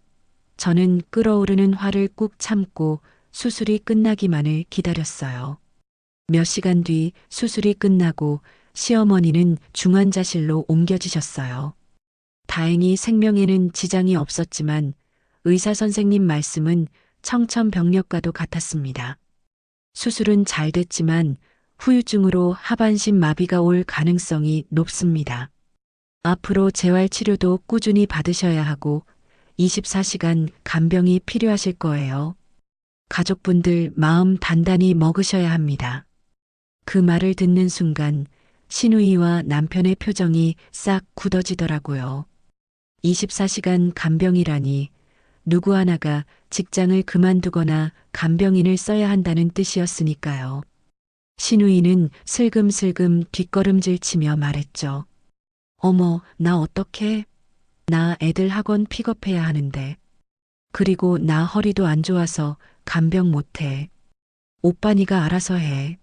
저는 끓어오르는 화를 꾹 참고 수술이 끝나기만을 기다렸어요. 몇 시간 뒤 수술이 끝나고 시어머니는 중환자실로 옮겨지셨어요. 다행히 생명에는 지장이 없었지만 의사 선생님 말씀은 청천벽력과도 같았습니다. 수술은 잘 됐지만 후유증으로 하반신 마비가 올 가능성이 높습니다. 앞으로 재활치료도 꾸준히 받으셔야 하고 24시간 간병이 필요하실 거예요. 가족분들 마음 단단히 먹으셔야 합니다. 그 말을 듣는 순간 신우이와 남편의 표정이 싹 굳어지더라고요. 24시간 간병이라니 누구 하나가 직장을 그만두거나 간병인을 써야 한다는 뜻이었으니까요. 신우이는 슬금슬금 뒷걸음질 치며 말했죠. 어머, 나 어떡해? 나 애들 학원 픽업해야 하는데. 그리고 나 허리도 안 좋아서 간병 못해. 오빠 니가 알아서 해.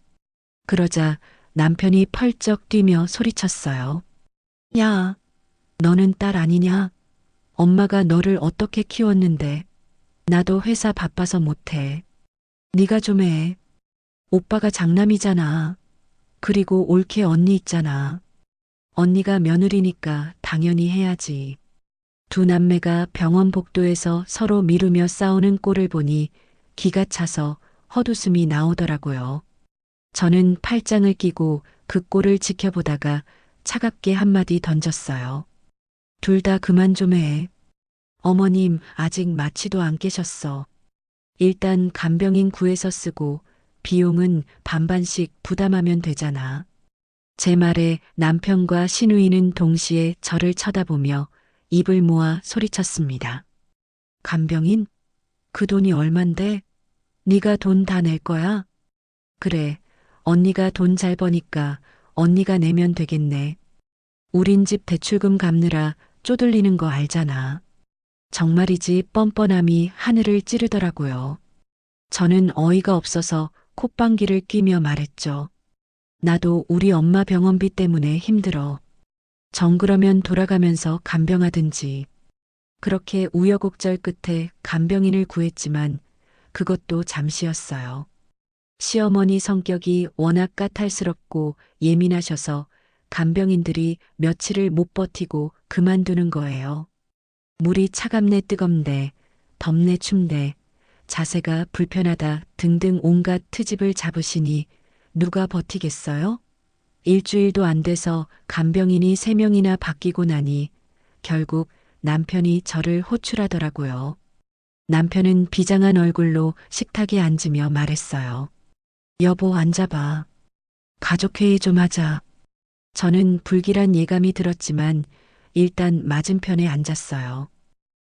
그러자 남편이 펄쩍 뛰며 소리쳤어요. 야, 너는 딸 아니냐? 엄마가 너를 어떻게 키웠는데. 나도 회사 바빠서 못해. 네가 좀 해. 오빠가 장남이잖아. 그리고 올케 언니 있잖아. 언니가 며느리니까 당연히 해야지. 두 남매가 병원 복도에서 서로 미루며 싸우는 꼴을 보니 기가 차서 헛웃음이 나오더라고요. 저는 팔짱을 끼고 그 꼴을 지켜보다가 차갑게 한마디 던졌어요. 둘 다 그만 좀 해. 어머님 아직 마취도 안 깨셨어. 일단 간병인 구해서 쓰고 비용은 반반씩 부담하면 되잖아. 제 말에 남편과 신우이는 동시에 저를 쳐다보며 입을 모아 소리쳤습니다. 간병인? 그 돈이 얼만데? 네가 돈 다 낼 거야? 그래, 언니가 돈 잘 버니까 언니가 내면 되겠네. 우린 집 대출금 갚느라 쪼들리는 거 알잖아. 정말이지 뻔뻔함이 하늘을 찌르더라고요. 저는 어이가 없어서 콧방귀를 뀌며 말했죠. 나도 우리 엄마 병원비 때문에 힘들어. 정그러면 돌아가면서 간병하든지. 그렇게 우여곡절 끝에 간병인을 구했지만 그것도 잠시였어요. 시어머니 성격이 워낙 까탈스럽고 예민하셔서 간병인들이 며칠을 못 버티고 그만두는 거예요. 물이 차갑네 뜨겁네, 덥네 춥네, 자세가 불편하다 등등 온갖 트집을 잡으시니 누가 버티겠어요? 일주일도 안 돼서 간병인이 3명이나 바뀌고 나니 결국 남편이 저를 호출하더라고요. 남편은 비장한 얼굴로 식탁에 앉으며 말했어요. 여보 앉아봐. 가족회의 좀 하자. 저는 불길한 예감이 들었지만 일단 맞은편에 앉았어요.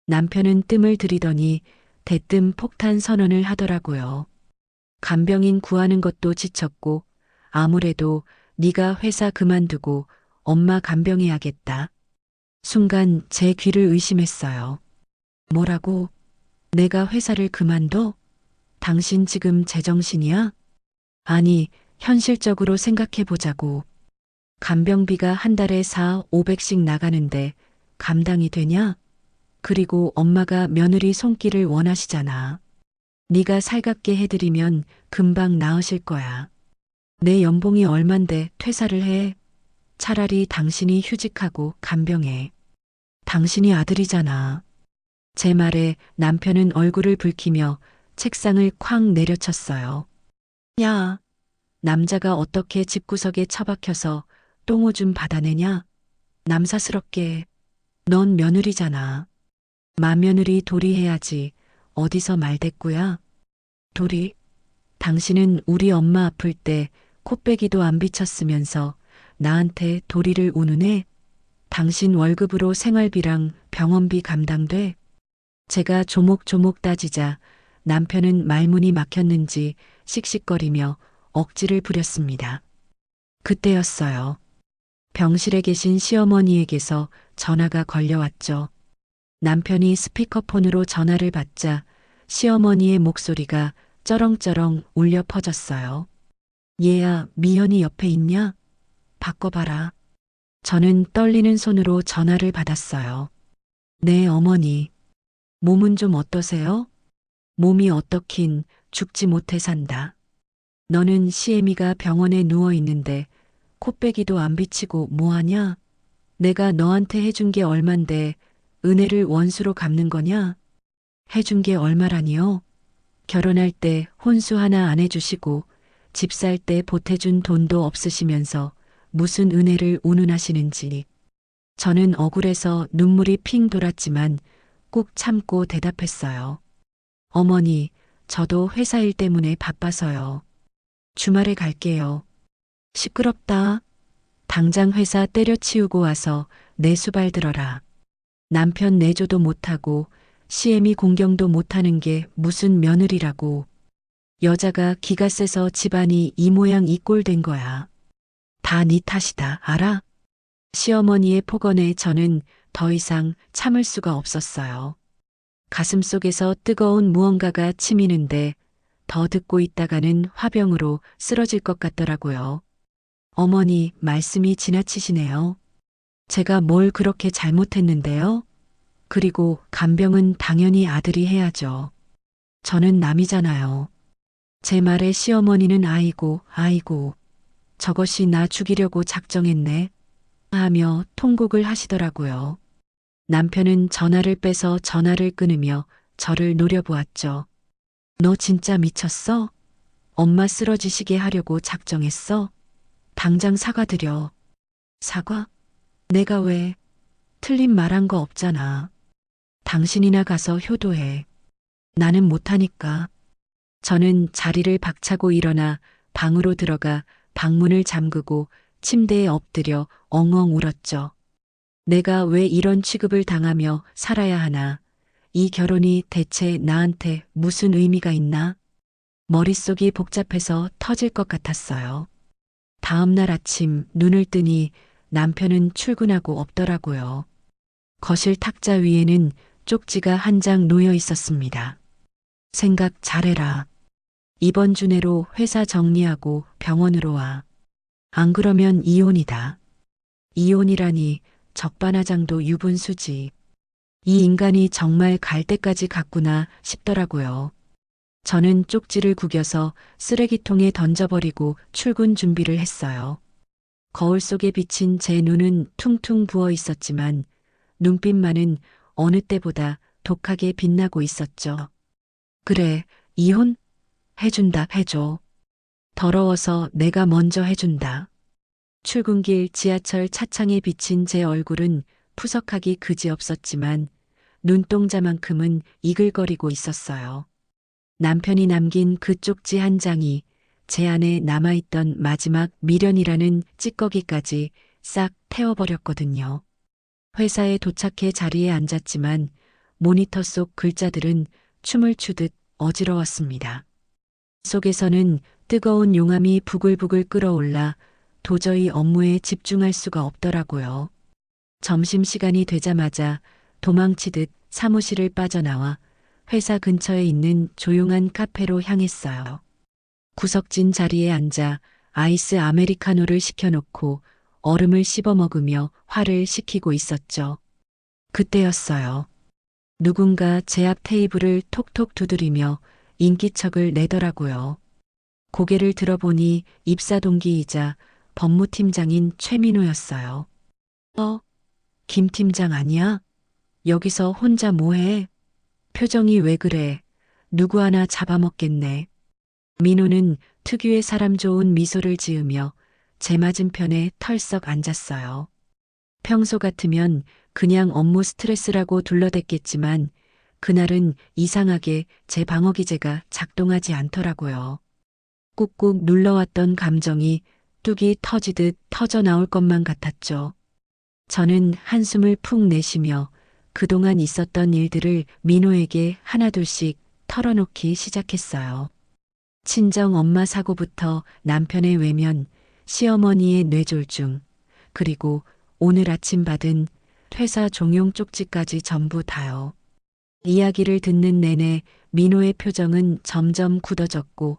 남편은 뜸을 들이더니 대뜸 폭탄 선언을 하더라고요. 간병인 구하는 것도 지쳤고 아무래도 네가 회사 그만두고 엄마 간병해야겠다. 순간 제 귀를 의심했어요. 뭐라고? 내가 회사를 그만둬? 당신 지금 제정신이야? 아니, 현실적으로 생각해 보자고. 간병비가 한 달에 4, 500씩 나가는데 감당이 되냐? 그리고 엄마가 며느리 손길을 원하시잖아. 네가 살갑게 해드리면 금방 나으실 거야. 내 연봉이 얼만데 퇴사를 해. 차라리 당신이 휴직하고 간병해. 당신이 아들이잖아. 제 말에 남편은 얼굴을 붉히며 책상을 쾅 내려쳤어요. 야, 남자가 어떻게 집구석에 처박혀서 똥오줌 받아내냐? 남사스럽게. 넌 며느리잖아. 맏며느리 도리해야지. 어디서 말대꾸야? 도리? 당신은 우리 엄마 아플 때 코빼기도 안 비쳤으면서 나한테 도리를 우는애? 당신 월급으로 생활비랑 병원비 감당돼? 제가 조목조목 따지자 남편은 말문이 막혔는지 씩씩거리며 억지를 부렸습니다. 그때였어요. 병실에 계신 시어머니에게서 전화가 걸려왔죠. 남편이 스피커폰으로 전화를 받자 시어머니의 목소리가 쩌렁쩌렁 울려 퍼졌어요. 얘야, 미연이 옆에 있냐? 바꿔봐라. 저는 떨리는 손으로 전화를 받았어요. 네, 어머니. 몸은 좀 어떠세요? 몸이 어떻긴 죽지 못해 산다. 너는 시애미가 병원에 누워 있는데 코빼기도 안 비치고 뭐하냐? 내가 너한테 해준 게 얼만데 은혜를 원수로 갚는 거냐? 해준 게 얼마라니요? 결혼할 때 혼수 하나 안 해주시고 집 살 때 보태준 돈도 없으시면서 무슨 은혜를 운운하시는지. 저는 억울해서 눈물이 핑 돌았지만 꾹 참고 대답했어요. 어머니, 저도 회사 일 때문에 바빠서요. 주말에 갈게요. 시끄럽다. 당장 회사 때려치우고 와서 내 수발 들어라. 남편 내조도 못하고 시애미 공경도 못하는 게 무슨 며느리라고. 여자가 기가 세서 집안이 이 모양 이 꼴 된 거야. 다 네 탓이다, 알아? 시어머니의 폭언에 저는 더 이상 참을 수가 없었어요. 가슴속에서 뜨거운 무언가가 치미는데 더 듣고 있다가는 화병으로 쓰러질 것 같더라고요. 어머니, 말씀이 지나치시네요. 제가 뭘 그렇게 잘못했는데요? 그리고 간병은 당연히 아들이 해야죠. 저는 남이잖아요. 제 말에 시어머니는 아이고, 저것이 나 죽이려고 작정했네. 하며 통곡을 하시더라고요. 남편은 전화를 빼서 전화를 끊으며 저를 노려보았죠. 너 진짜 미쳤어? 엄마 쓰러지시게 하려고 작정했어? 당장 사과드려. 사과? 내가 왜? 틀린 말한 거 없잖아. 당신이나 가서 효도해. 나는 못하니까. 저는 자리를 박차고 일어나 방으로 들어가 방문을 잠그고 침대에 엎드려 엉엉 울었죠. 내가 왜 이런 취급을 당하며 살아야 하나? 이 결혼이 대체 나한테 무슨 의미가 있나? 머릿속이 복잡해서 터질 것 같았어요. 다음 날 아침 눈을 뜨니 남편은 출근하고 없더라고요. 거실 탁자 위에는 쪽지가 한 장 놓여 있었습니다. 생각 잘해라. 이번 주 내로 회사 정리하고 병원으로 와. 안 그러면 이혼이다. 이혼이라니 적반하장도 유분수지. 이 인간이 정말 갈 때까지 갔구나 싶더라고요. 저는 쪽지를 구겨서 쓰레기통에 던져버리고 출근 준비를 했어요. 거울 속에 비친 제 눈은 퉁퉁 부어 있었지만 눈빛만은 어느 때보다 독하게 빛나고 있었죠. 그래, 이혼? 해준다, 해줘. 더러워서 내가 먼저 해준다. 출근길 지하철 차창에 비친 제 얼굴은 푸석하기 그지없었지만 눈동자만큼은 이글거리고 있었어요. 남편이 남긴 그 쪽지 한 장이 제 안에 남아있던 마지막 미련이라는 찌꺼기까지 싹 태워버렸거든요. 회사에 도착해 자리에 앉았지만 모니터 속 글자들은 춤을 추듯 어지러웠습니다. 속에서는 뜨거운 용암이 부글부글 끓어올라 도저히 업무에 집중할 수가 없더라고요. 점심시간이 되자마자 도망치듯 사무실을 빠져나와 회사 근처에 있는 조용한 카페로 향했어요. 구석진 자리에 앉아 아이스 아메리카노를 시켜놓고 얼음을 씹어 먹으며 화를 식히고 있었죠. 그때였어요. 누군가 제 앞 테이블을 톡톡 두드리며 인기척을 내더라고요. 고개를 들어보니 입사 동기이자 법무팀장인 최민호였어요. 김 팀장 아니야? 여기서 혼자 뭐해? 표정이 왜 그래? 누구 하나 잡아먹겠네. 민호는 특유의 사람 좋은 미소를 지으며 제 맞은편에 털썩 앉았어요. 평소 같으면 그냥 업무 스트레스라고 둘러댔겠지만 그날은 이상하게 제 방어 기제가 작동하지 않더라고요. 꾹꾹 눌러왔던 감정이 뚝이 터지듯 터져 나올 것만 같았죠. 저는 한숨을 푹 내쉬며 그동안 있었던 일들을 민호에게 하나둘씩 털어놓기 시작했어요. 친정 엄마 사고부터 남편의 외면, 시어머니의 뇌졸중, 그리고 오늘 아침 받은 회사 종용 쪽지까지 전부 다요. 이야기를 듣는 내내 민호의 표정은 점점 굳어졌고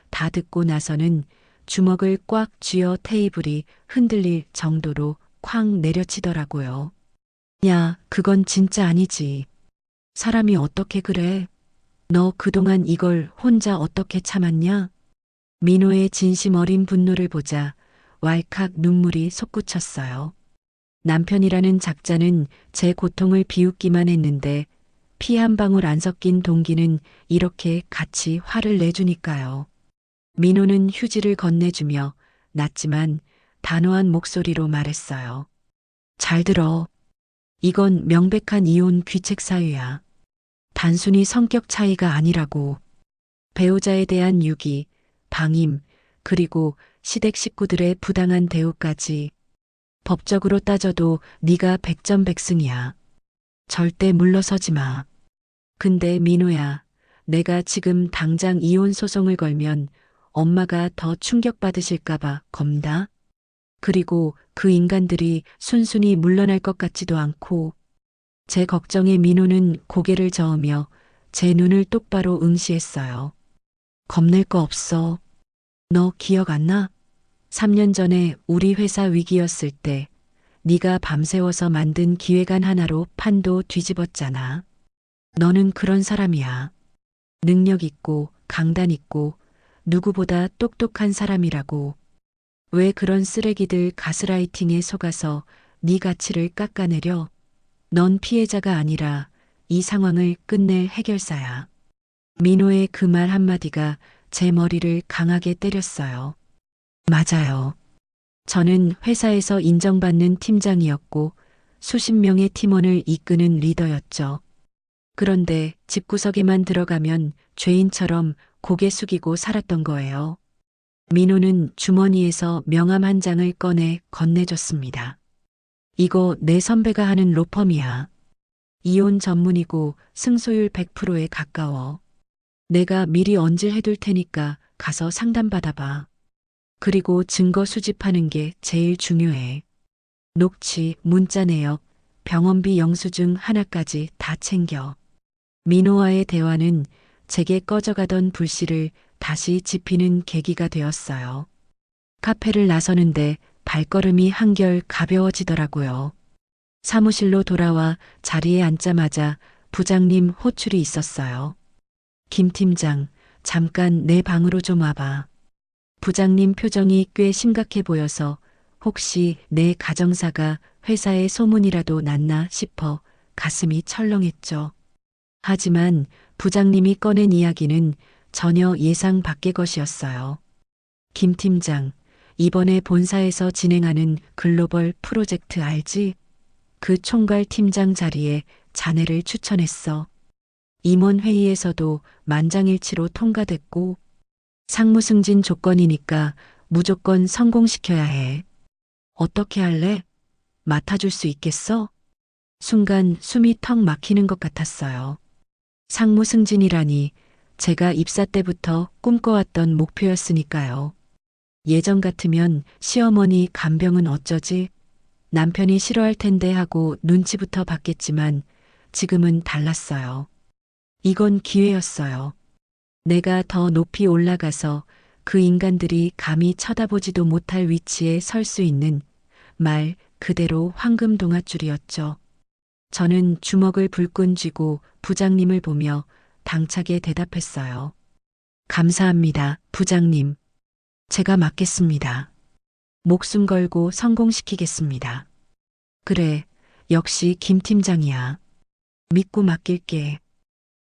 다 듣고 나서는 주먹을 꽉 쥐어 테이블이 흔들릴 정도로 쾅 내려치더라고요. 야, 그건 진짜 아니지. 사람이 어떻게 그래? 너 그동안 이걸 혼자 어떻게 참았냐? 민호의 진심 어린 분노를 보자 왈칵 눈물이 솟구쳤어요. 남편이라는 작자는 제 고통을 비웃기만 했는데 피 한 방울 안 섞인 동기는 이렇게 같이 화를 내주니까요. 민호는 휴지를 건네주며 낮지만 단호한 목소리로 말했어요. 잘 들어. 이건 명백한 이혼 귀책 사유야. 단순히 성격 차이가 아니라고. 배우자에 대한 유기, 방임, 그리고 시댁 식구들의 부당한 대우까지. 법적으로 따져도 네가 백전백승이야. 절대 물러서지 마. 근데 민호야, 내가 지금 당장 이혼 소송을 걸면 엄마가 더 충격받으실까봐 겁나. 그리고 그 인간들이 순순히 물러날 것 같지도 않고 제 걱정에 민호는 고개를 저으며 제 눈을 똑바로 응시했어요. 겁낼 거 없어. 너 기억 안 나? 3년 전에 우리 회사 위기였을 때 네가 밤새워서 만든 기획안 하나로 판도 뒤집었잖아. 너는 그런 사람이야. 능력 있고 강단 있고 누구보다 똑똑한 사람이라고. 왜 그런 쓰레기들 가스라이팅에 속아서 네 가치를 깎아내려? 넌 피해자가 아니라 이 상황을 끝낼 해결사야. 민호의 그 말 한마디가 제 머리를 강하게 때렸어요. 맞아요. 저는 회사에서 인정받는 팀장이었고 수십 명의 팀원을 이끄는 리더였죠. 그런데 집구석에만 들어가면 죄인처럼 고개 숙이고 살았던 거예요. 민호는 주머니에서 명함 한 장을 꺼내 건네줬습니다. 이거 내 선배가 하는 로펌이야. 이혼 전문이고 승소율 100%에 가까워. 내가 미리 언질해둘 테니까 가서 상담받아봐. 그리고 증거 수집하는 게 제일 중요해. 녹취, 문자 내역, 병원비 영수증 하나까지 다 챙겨. 민호와의 대화는 제게 꺼져가던 불씨를 다시 지피는 계기가 되었어요. 카페를 나서는데 발걸음이 한결 가벼워지더라고요. 사무실로 돌아와 자리에 앉자마자 부장님 호출이 있었어요. 김 팀장, 잠깐 내 방으로 좀 와봐. 부장님 표정이 꽤 심각해 보여서 혹시 내 가정사가 회사에 소문이라도 났나 싶어 가슴이 철렁했죠. 하지만 부장님이 꺼낸 이야기는 전혀 예상 밖의 것이었어요. 김 팀장, 이번에 본사에서 진행하는 글로벌 프로젝트 알지? 그 총괄 팀장 자리에 자네를 추천했어. 임원 회의에서도 만장일치로 통과됐고 상무 승진 조건이니까 무조건 성공시켜야 해. 어떻게 할래? 맡아줄 수 있겠어? 순간 숨이 턱 막히는 것 같았어요. 상무 승진이라니 제가 입사 때부터 꿈꿔왔던 목표였으니까요. 예전 같으면 시어머니 간병은 어쩌지? 남편이 싫어할 텐데 하고 눈치부터 봤겠지만 지금은 달랐어요. 이건 기회였어요. 내가 더 높이 올라가서 그 인간들이 감히 쳐다보지도 못할 위치에 설 수 있는 말 그대로 황금 동아줄이었죠. 저는 주먹을 불끈 쥐고 부장님을 보며 당차게 대답했어요. 감사합니다, 부장님. 제가 맡겠습니다. 목숨 걸고 성공시키겠습니다. 그래, 역시 김 팀장이야. 믿고 맡길게.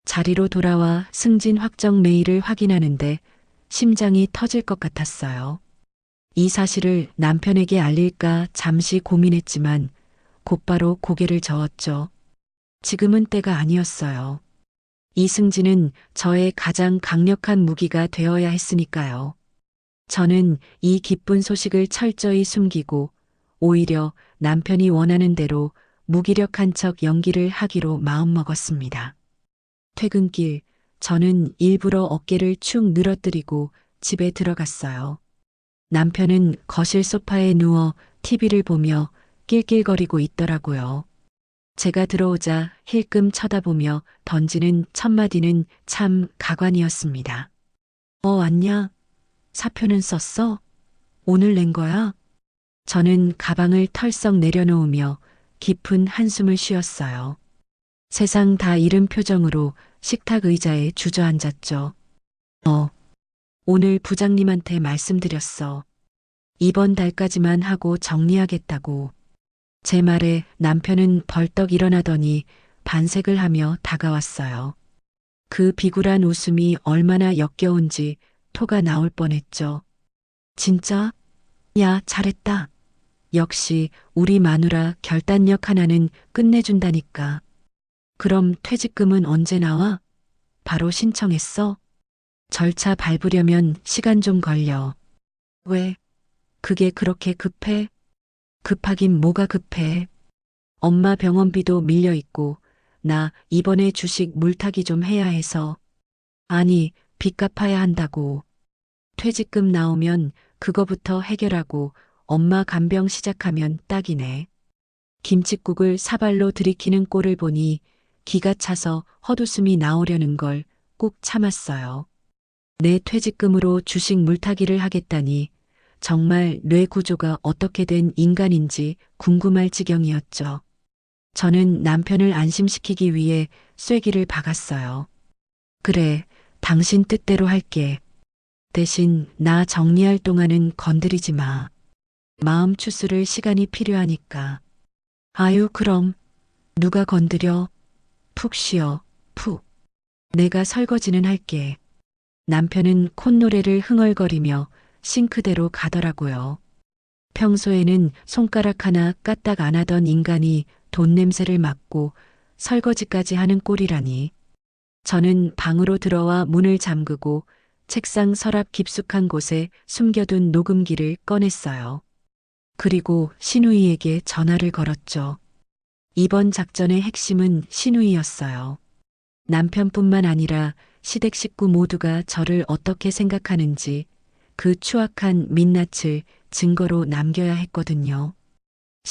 자리로 돌아와 승진 확정 메일을 확인하는데 심장이 터질 것 같았어요. 이 사실을 남편에게 알릴까 잠시 고민했지만 곧바로 고개를 저었죠. 지금은 때가 아니었어요. 이 승진은 저의 가장 강력한 무기가 되어야 했으니까요. 저는 이 기쁜 소식을 철저히 숨기고 오히려 남편이 원하는 대로 무기력한 척 연기를 하기로 마음먹었습니다. 퇴근길 저는 일부러 어깨를 축 늘어뜨리고 집에 들어갔어요. 남편은 거실 소파에 누워 TV를 보며 낄낄거리고 있더라고요. 제가 들어오자 힐끔 쳐다보며 던지는 첫마디는 참 가관이었습니다. 왔냐? 사표는 썼어? 오늘 낸 거야? 저는 가방을 털썩 내려놓으며 깊은 한숨을 쉬었어요. 세상 다 잃은 표정으로 식탁 의자에 주저앉았죠. 오늘 부장님한테 말씀드렸어. 이번 달까지만 하고 정리하겠다고. 제 말에 남편은 벌떡 일어나더니 반색을 하며 다가왔어요. 그 비굴한 웃음이 얼마나 역겨운지 토가 나올 뻔했죠. 진짜? 야, 잘했다. 역시 우리 마누라 결단력 하나는 끝내준다니까. 그럼 퇴직금은 언제 나와? 바로 신청했어? 절차 밟으려면 시간 좀 걸려. 왜? 그게 그렇게 급해? 급하긴 뭐가 급해. 엄마 병원비도 밀려 있고 나 이번에 주식 물타기 좀 해야 해서. 아니, 빚 갚아야 한다고. 퇴직금 나오면 그거부터 해결하고 엄마 간병 시작하면 딱이네. 김칫국을 사발로 들이키는 꼴을 보니 기가 차서 헛웃음이 나오려는 걸 꾹 참았어요. 내 퇴직금으로 주식 물타기를 하겠다니 정말 뇌 구조가 어떻게 된 인간인지 궁금할 지경이었죠. 저는 남편을 안심시키기 위해 쐐기를 박았어요. 그래, 당신 뜻대로 할게. 대신 나 정리할 동안은 건드리지 마. 마음 추스를 시간이 필요하니까. 아유, 그럼 누가 건드려? 푹 쉬어, 푹. 내가 설거지는 할게. 남편은 콧노래를 흥얼거리며 싱크대로 가더라고요. 평소에는 손가락 하나 까딱 안 하던 인간이 돈 냄새를 맡고 설거지까지 하는 꼴이라니. 저는 방으로 들어와 문을 잠그고 책상 서랍 깊숙한 곳에 숨겨둔 녹음기를 꺼냈어요. 그리고 신우이에게 전화를 걸었죠. 이번 작전의 핵심은 신우이였어야 남편뿐만 아니라 시댁 식구 모두가 저를 어떻게 생각하는지 그 추악한 민낯을 증거로 남겨야 했거든요.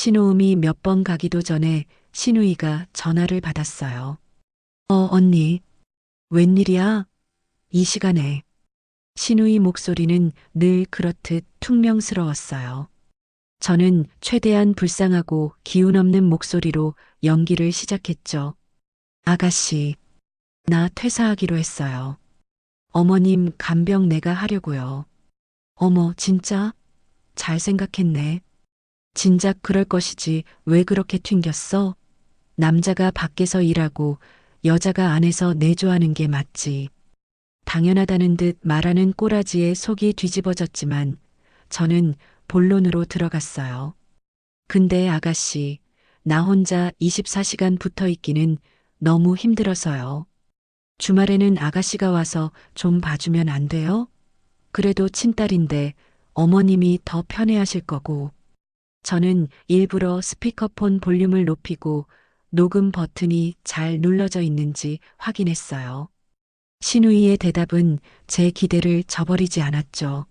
신호음이 몇 번 가기도 전에 신우이가 전화를 받았어요. 언니, 웬일이야? 이 시간에. 신우이 목소리는 늘 그렇듯 퉁명스러웠어요. 저는 최대한 불쌍하고 기운 없는 목소리로 연기를 시작했죠. 아가씨, 나 퇴사하기로 했어요. 어머님 간병 내가 하려고요. 어머, 진짜? 잘 생각했네. 진작 그럴 것이지 왜 그렇게 튕겼어? 남자가 밖에서 일하고 여자가 안에서 내조하는 게 맞지. 당연하다는 듯 말하는 꼬라지에 속이 뒤집어졌지만 저는 본론으로 들어갔어요. 근데 아가씨, 나 혼자 24시간 붙어 있기는 너무 힘들어서요. 주말에는 아가씨가 와서 좀 봐주면 안 돼요? 그래도 친딸인데 어머님이 더 편해하실 거고. 저는 일부러 스피커폰 볼륨을 높이고 녹음 버튼이 잘 눌러져 있는지 확인했어요. 신우이의 대답은 제 기대를 저버리지 않았죠.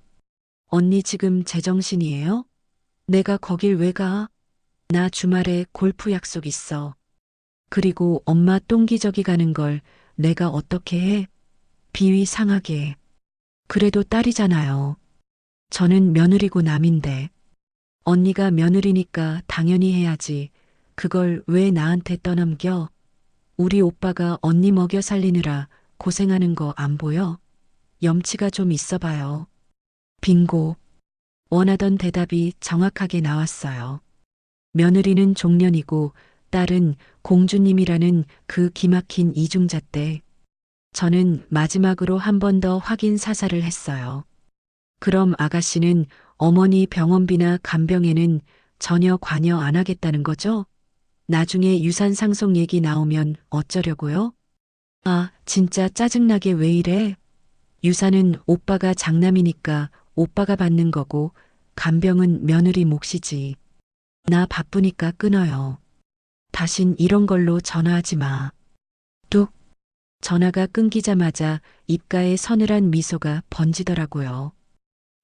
언니 지금 제정신이에요? 내가 거길 왜 가? 나 주말에 골프 약속 있어. 그리고 엄마 똥기저귀 가는 걸 내가 어떻게 해? 비위 상하게. 그래도 딸이잖아요. 저는 며느리고 남인데. 언니가 며느리니까 당연히 해야지. 그걸 왜 나한테 떠넘겨? 우리 오빠가 언니 먹여 살리느라 고생하는 거 안 보여? 염치가 좀 있어 봐요. 빙고. 원하던 대답이 정확하게 나왔어요. 며느리는 종년이고 딸은 공주님이라는 그 기막힌 이중잣대. 저는 마지막으로 한 번 더 확인 사살을 했어요. 그럼 아가씨는 어머니 병원비나 간병에는 전혀 관여 안 하겠다는 거죠? 나중에 유산 상속 얘기 나오면 어쩌려고요? 아, 진짜 짜증나게 왜 이래? 유산은 오빠가 장남이니까 오빠가 받는 거고 간병은 며느리 몫이지. 나 바쁘니까 끊어요. 다신 이런 걸로 전화하지 마. 뚝. 전화가 끊기자마자 입가에 서늘한 미소가 번지더라고요.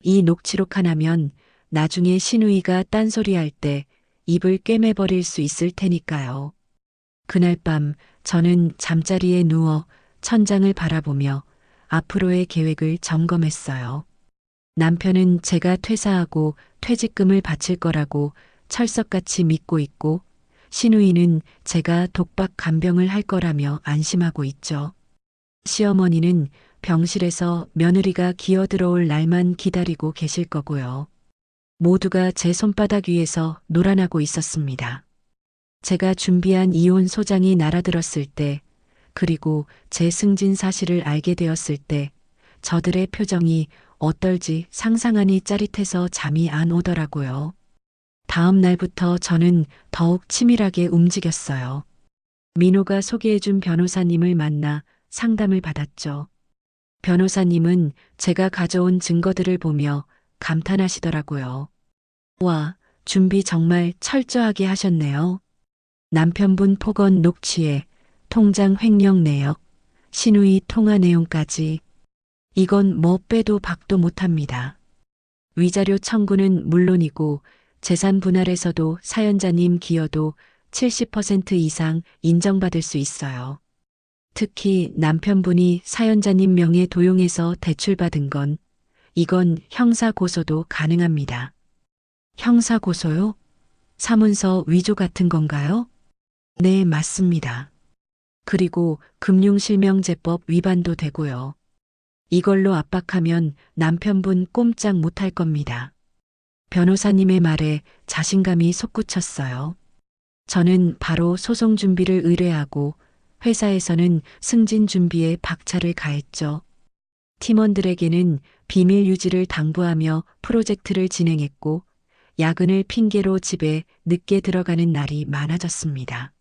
이 녹취록 하나면 나중에 신우이가 딴소리할 때 입을 꿰매버릴 수 있을 테니까요. 그날 밤 저는 잠자리에 누워 천장을 바라보며 앞으로의 계획을 점검했어요. 남편은 제가 퇴사하고 퇴직금을 바칠 거라고 철석같이 믿고 있고 신우이는 제가 독박 간병을 할 거라며 안심하고 있죠. 시어머니는 병실에서 며느리가 기어들어올 날만 기다리고 계실 거고요. 모두가 제 손바닥 위에서 놀아나고 있었습니다. 제가 준비한 이혼 소장이 날아들었을 때, 그리고 제 승진 사실을 알게 되었을 때, 저들의 표정이 어떨지 상상하니 짜릿해서 잠이 안 오더라고요. 다음 날부터 저는 더욱 치밀하게 움직였어요. 민호가 소개해준 변호사님을 만나 상담을 받았죠. 변호사님은 제가 가져온 증거들을 보며 감탄하시더라고요. 와, 준비 정말 철저하게 하셨네요. 남편분 폭언 녹취에 통장 횡령 내역, 신우이 통화 내용까지. 이건 뭐 빼도 박도 못합니다. 위자료 청구는 물론이고 재산 분할에서도 사연자님 기여도 70% 이상 인정받을 수 있어요. 특히 남편분이 사연자님 명의 도용해서 대출받은 건 이건 형사 고소도 가능합니다. 형사 고소요? 사문서 위조 같은 건가요? 네, 맞습니다. 그리고 금융실명제법 위반도 되고요. 이걸로 압박하면 남편분 꼼짝 못할 겁니다. 변호사님의 말에 자신감이 솟구쳤어요. 저는 바로 소송 준비를 의뢰하고 회사에서는 승진 준비에 박차를 가했죠. 팀원들에게는 비밀 유지를 당부하며 프로젝트를 진행했고 야근을 핑계로 집에 늦게 들어가는 날이 많아졌습니다.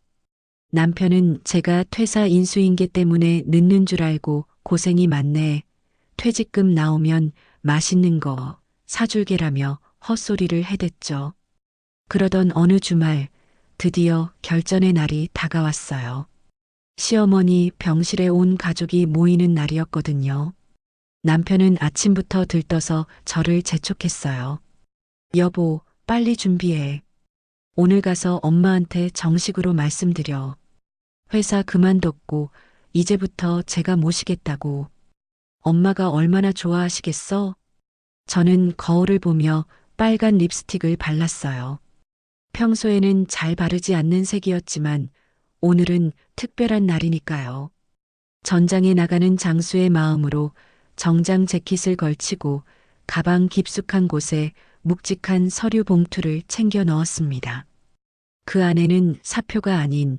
남편은 제가 퇴사 인수인계 때문에 늦는 줄 알고 고생이 많네. 퇴직금 나오면 맛있는 거 사줄게라며 헛소리를 해댔죠. 그러던 어느 주말 드디어 결전의 날이 다가왔어요. 시어머니 병실에 온 가족이 모이는 날이었거든요. 남편은 아침부터 들떠서 저를 재촉했어요. 여보, 빨리 준비해. 오늘 가서 엄마한테 정식으로 말씀드려. 회사 그만뒀고 이제부터 제가 모시겠다고. 엄마가 얼마나 좋아하시겠어? 저는 거울을 보며 빨간 립스틱을 발랐어요. 평소에는 잘 바르지 않는 색이었지만 오늘은 특별한 날이니까요. 전장에 나가는 장수의 마음으로 정장 재킷을 걸치고 가방 깊숙한 곳에 묵직한 서류 봉투를 챙겨 넣었습니다. 그 안에는 사표가 아닌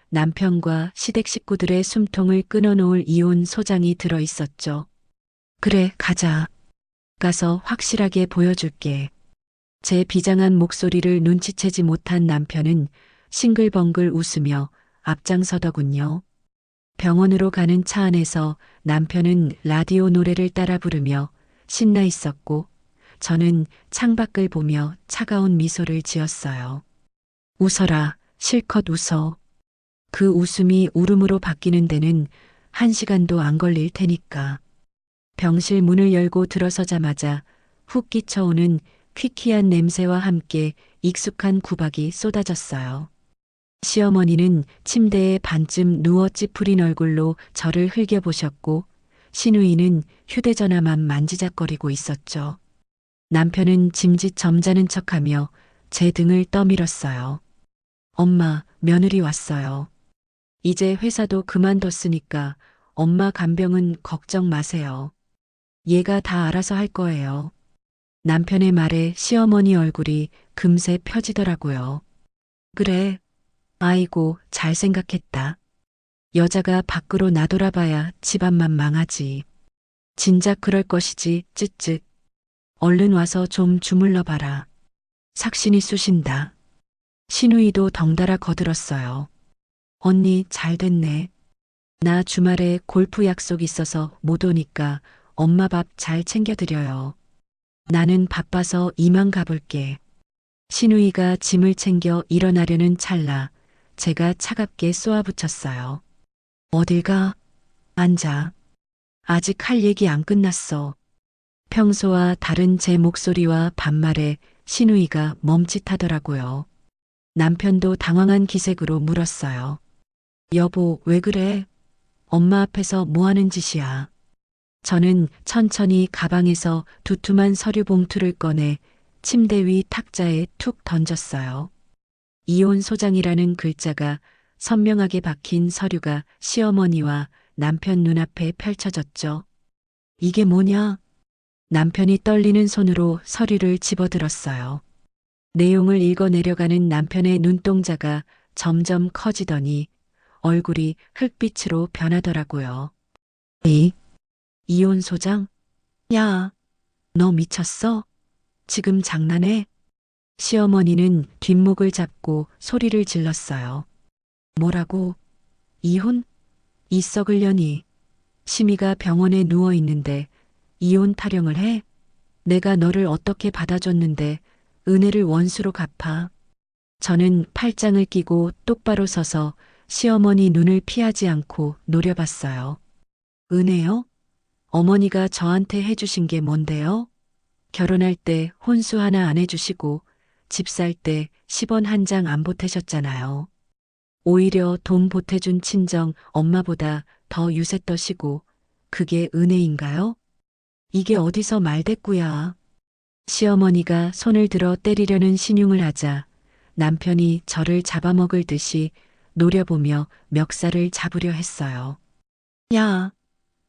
남편과 시댁 식구들의 숨통을 끊어놓을 이혼 소장이 들어 있었죠. 그래, 가자. 가서 확실하게 보여줄게. 제 비장한 목소리를 눈치채지 못한 남편은 싱글벙글 웃으며 앞장서더군요. 병원으로 가는 차 안에서 남편은 라디오 노래를 따라 부르며 신나 있었고 저는 창밖을 보며 차가운 미소를 지었어요. 웃어라, 실컷 웃어. 그 웃음이 울음으로 바뀌는 데는 1시간도 안 걸릴 테니까. 병실 문을 열고 들어서자마자 훅 끼쳐오는 퀴퀴한 냄새와 함께 익숙한 구박이 쏟아졌어요. 시어머니는 침대에 반쯤 누워 찌푸린 얼굴로 저를 흘겨보셨고 시누이는 휴대전화만 만지작거리고 있었죠. 남편은 짐짓 점잖은 척하며 제 등을 떠밀었어요. 엄마, 며느리 왔어요. 이제 회사도 그만뒀으니까 엄마 간병은 걱정 마세요. 얘가 다 알아서 할 거예요. 남편의 말에 시어머니 얼굴이 금세 펴지더라고요. 그래. 아이고, 잘 생각했다. 여자가 밖으로 나돌아봐야 집안만 망하지. 진작 그럴 것이지, 쯧쯧. 얼른 와서 좀 주물러 봐라. 삭신이 쑤신다. 시누이도 덩달아 거들었어요. 언니, 잘 됐네. 나 주말에 골프 약속 있어서 못 오니까 엄마 밥 잘 챙겨드려요. 나는 바빠서 이만 가볼게. 시누이가 짐을 챙겨 일어나려는 찰나 제가 차갑게 쏘아붙였어요. 어딜 가? 앉아. 아직 할 얘기 안 끝났어. 평소와 다른 제 목소리와 반말에 시누이가 멈칫하더라고요. 남편도 당황한 기색으로 물었어요. 여보, 왜 그래? 엄마 앞에서 뭐 하는 짓이야? 저는 천천히 가방에서 두툼한 서류 봉투를 꺼내 침대 위 탁자에 툭 던졌어요. 이혼 소장이라는 글자가 선명하게 박힌 서류가 시어머니와 남편 눈앞에 펼쳐졌죠. 이게 뭐냐? 남편이 떨리는 손으로 서류를 집어들었어요. 내용을 읽어 내려가는 남편의 눈동자가 점점 커지더니 얼굴이 흙빛으로 변하더라고요. 이혼 소장? 야, 너 미쳤어? 지금 장난해? 시어머니는 뒷목을 잡고 소리를 질렀어요. 뭐라고? 이혼? 이 썩을 년이. 심이가 병원에 누워 있는데 이혼 타령을 해? 내가 너를 어떻게 받아줬는데 은혜를 원수로 갚아. 저는 팔짱을 끼고 똑바로 서서 시어머니 눈을 피하지 않고 노려봤어요. 은혜요? 어머니가 저한테 해주신 게 뭔데요? 결혼할 때 혼수 하나 안 해주시고 집 살 때 10원 한 장 안 보태셨잖아요. 오히려 돈 보태준 친정 엄마보다 더 유세 떠시고 그게 은혜인가요? 이게 어디서 말대꾸야. 시어머니가 손을 들어 때리려는 신용을 하자 남편이 저를 잡아먹을 듯이 노려보며 멱살을 잡으려 했어요. 야,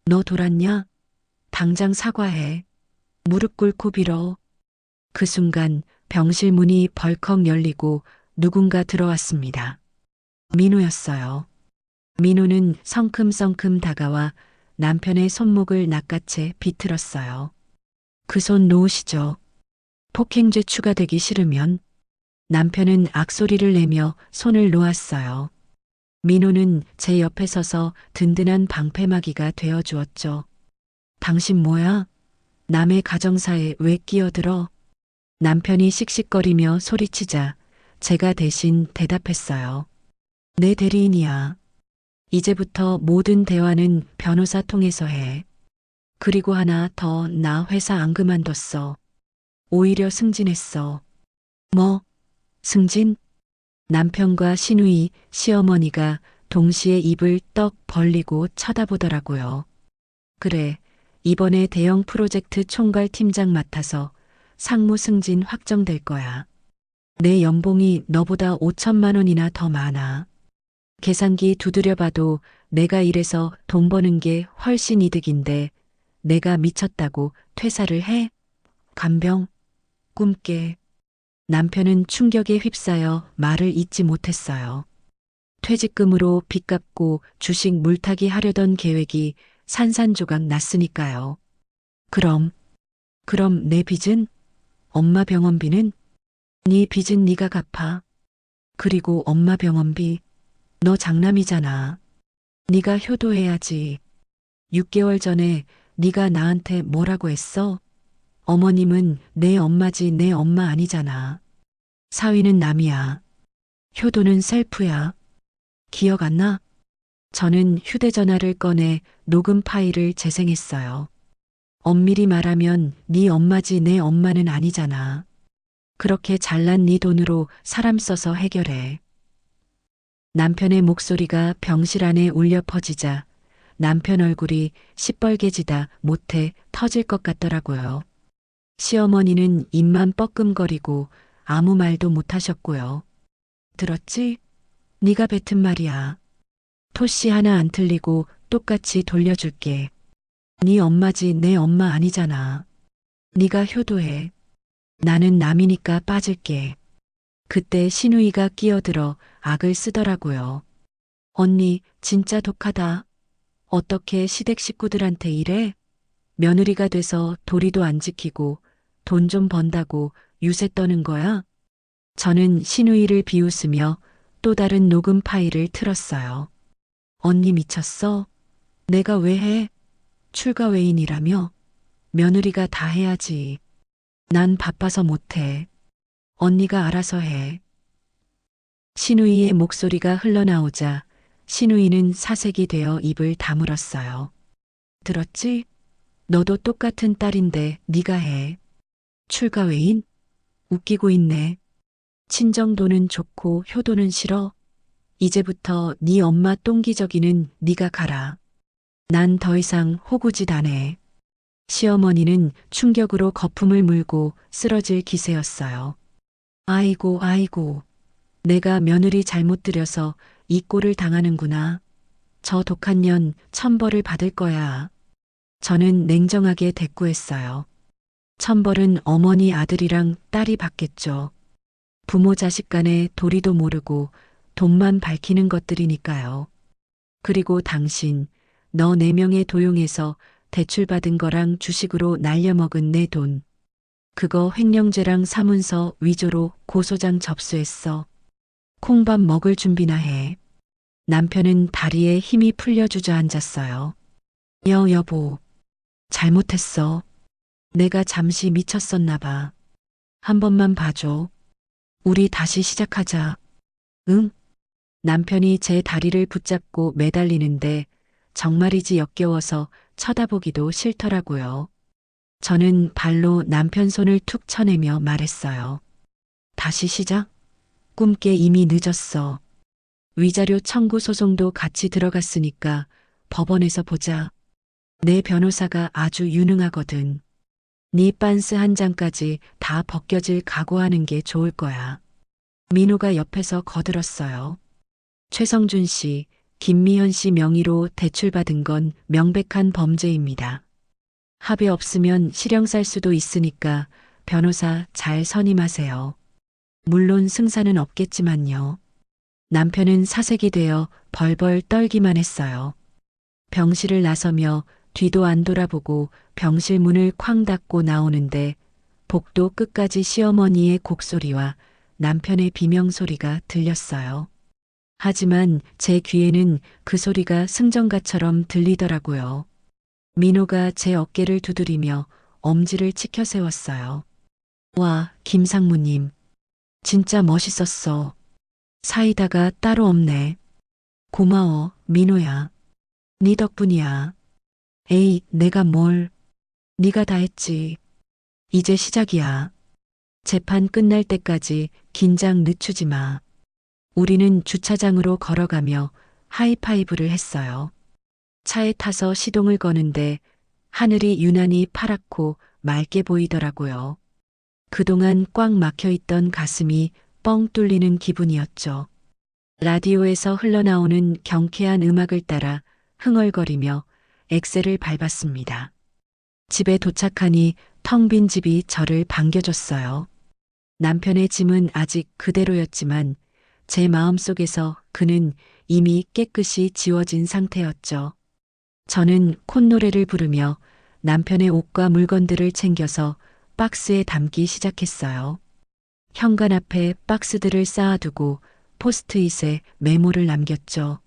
너 돌았냐? 당장 사과해. 무릎 꿇고 빌어. 그 순간 병실 문이 벌컥 열리고 누군가 들어왔습니다. 민호였어요. 민호는 성큼성큼 다가와 남편의 손목을 낚아채 비틀었어요. 그 손 놓으시죠. 폭행죄 추가되기 싫으면. 남편은 악소리를 내며 손을 놓았어요. 민호는 제 옆에 서서 든든한 방패막이가 되어 주었죠. 당신 뭐야? 남의 가정사에 왜 끼어들어? 남편이 씩씩거리며 소리치자 제가 대신 대답했어요. 내 대리인이야. 이제부터 모든 대화는 변호사 통해서 해. 그리고 하나 더, 나 회사 안 그만뒀어. 오히려 승진했어. 뭐? 승진? 남편과 시누이, 시어머니가 동시에 입을 떡 벌리고 쳐다보더라고요. 그래, 이번에 대형 프로젝트 총괄 팀장 맡아서 상무 승진 확정될 거야. 내 연봉이 너보다 5천만 원이나 더 많아. 계산기 두드려 봐도 내가 일해서 돈 버는 게 훨씬 이득인데 내가 미쳤다고 퇴사를 해? 간병, 꿈깨. 남편은 충격에 휩싸여 말을 잇지 못했어요. 퇴직금으로 빚 갚고 주식 물타기 하려던 계획이 산산조각 났으니까요. 그럼 내 빚은? 엄마 병원비는? 네 빚은 네가 갚아. 그리고 엄마 병원비. 너 장남이잖아. 네가 효도해야지. 6개월 전에 네가 나한테 뭐라고 했어? 어머님은 내 엄마지 내 엄마 아니잖아. 사위는 남이야. 효도는 셀프야. 기억 안 나? 저는 휴대전화를 꺼내 녹음 파일을 재생했어요. 엄밀히 말하면 네 엄마지 내 엄마는 아니잖아. 그렇게 잘난 네 돈으로 사람 써서 해결해. 남편의 목소리가 병실 안에 울려 퍼지자 남편 얼굴이 시뻘개지다 못해 터질 것 같더라고요. 시어머니는 입만 뻐끔거리고 아무 말도 못하셨고요. 들었지? 네가 뱉은 말이야. 토씨 하나 안 틀리고 똑같이 돌려줄게. 네 엄마지 내 엄마 아니잖아. 네가 효도해. 나는 남이니까 빠질게. 그때 시누이가 끼어들어 악을 쓰더라고요. 언니 진짜 독하다. 어떻게 시댁 식구들한테 이래? 며느리가 돼서 도리도 안 지키고 돈 좀 번다고 유세 떠는 거야? 저는 시누이를 비웃으며 또 다른 녹음 파일을 틀었어요. 언니 미쳤어? 내가 왜 해? 출가 외인이라며? 며느리가 다 해야지. 난 바빠서 못해. 언니가 알아서 해. 시누이의 목소리가 흘러나오자 시누이는 사색이 되어 입을 다물었어요. 들었지? 너도 똑같은 딸인데 네가 해. 출가 외인? 웃기고 있네. 친정도는 좋고 효도는 싫어. 이제부터 네 엄마 똥기저귀는 네가 가라. 난 더 이상 호구짓 안 해. 시어머니는 충격으로 거품을 물고 쓰러질 기세였어요. 아이고 아이고. 내가 며느리 잘못 들여서 이 꼴을 당하는구나. 저 독한 년 천벌을 받을 거야. 저는 냉정하게 대꾸했어요. 천벌은 어머니 아들이랑 딸이 받겠죠. 부모 자식 간에 도리도 모르고 돈만 밝히는 것들이니까요. 그리고 당신, 너 4명의 도용해서 대출받은 거랑 주식으로 날려먹은 내 돈. 그거 횡령죄랑 사문서 위조로 고소장 접수했어. 콩밥 먹을 준비나 해. 남편은 다리에 힘이 풀려 주저앉았어요. 여보. 잘못했어. 내가 잠시 미쳤었나 봐. 한 번만 봐줘. 우리 다시 시작하자. 응? 남편이 제 다리를 붙잡고 매달리는데 정말이지 역겨워서 쳐다보기도 싫더라고요. 저는 발로 남편 손을 툭 쳐내며 말했어요. 다시 시작? 꿈깨 이미 늦었어. 위자료 청구 소송도 같이 들어갔으니까 법원에서 보자. 내 변호사가 아주 유능하거든. 네 빤스 한 장까지 다 벗겨질 각오하는 게 좋을 거야. 민호가 옆에서 거들었어요. 최성준 씨, 김미현 씨 명의로 대출받은 건 명백한 범죄입니다. 합의 없으면 실형 살 수도 있으니까 변호사 잘 선임하세요. 물론 승산은 없겠지만요. 남편은 사색이 되어 벌벌 떨기만 했어요. 병실을 나서며 뒤도 안 돌아보고 병실 문을 쾅 닫고 나오는데 복도 끝까지 시어머니의 곡소리와 남편의 비명소리가 들렸어요. 하지만 제 귀에는 그 소리가 승전가처럼 들리더라고요. 민호가 제 어깨를 두드리며 엄지를 치켜 세웠어요. 와, 김상무님. 진짜 멋있었어. 사이다가 따로 없네. 고마워, 민호야. 네 덕분이야. 에이, 내가 뭘. 네가 다 했지. 이제 시작이야. 재판 끝날 때까지 긴장 늦추지 마. 우리는 주차장으로 걸어가며 하이파이브를 했어요. 차에 타서 시동을 거는데 하늘이 유난히 파랗고 맑게 보이더라고요. 그동안 꽉 막혀 있던 가슴이 뻥 뚫리는 기분이었죠. 라디오에서 흘러나오는 경쾌한 음악을 따라 흥얼거리며 엑셀을 밟았습니다. 집에 도착하니 텅 빈 집이 저를 반겨줬어요. 남편의 짐은 아직 그대로였지만 제 마음속에서 그는 이미 깨끗이 지워진 상태였죠. 저는 콧노래를 부르며 남편의 옷과 물건들을 챙겨서 박스에 담기 시작했어요. 현관 앞에 박스들을 쌓아두고 포스트잇에 메모를 남겼죠.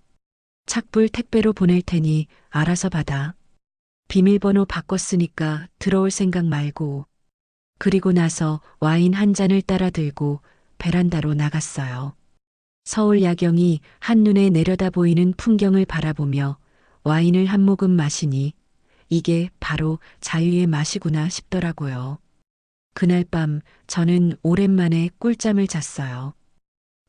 착불 택배로 보낼 테니 알아서 받아. 비밀번호 바꿨으니까 들어올 생각 말고. 그리고 나서 와인 한 잔을 따라 들고 베란다로 나갔어요. 서울 야경이 한눈에 내려다 보이는 풍경을 바라보며 와인을 한 모금 마시니 이게 바로 자유의 맛이구나 싶더라고요. 그날 밤 저는 오랜만에 꿀잠을 잤어요.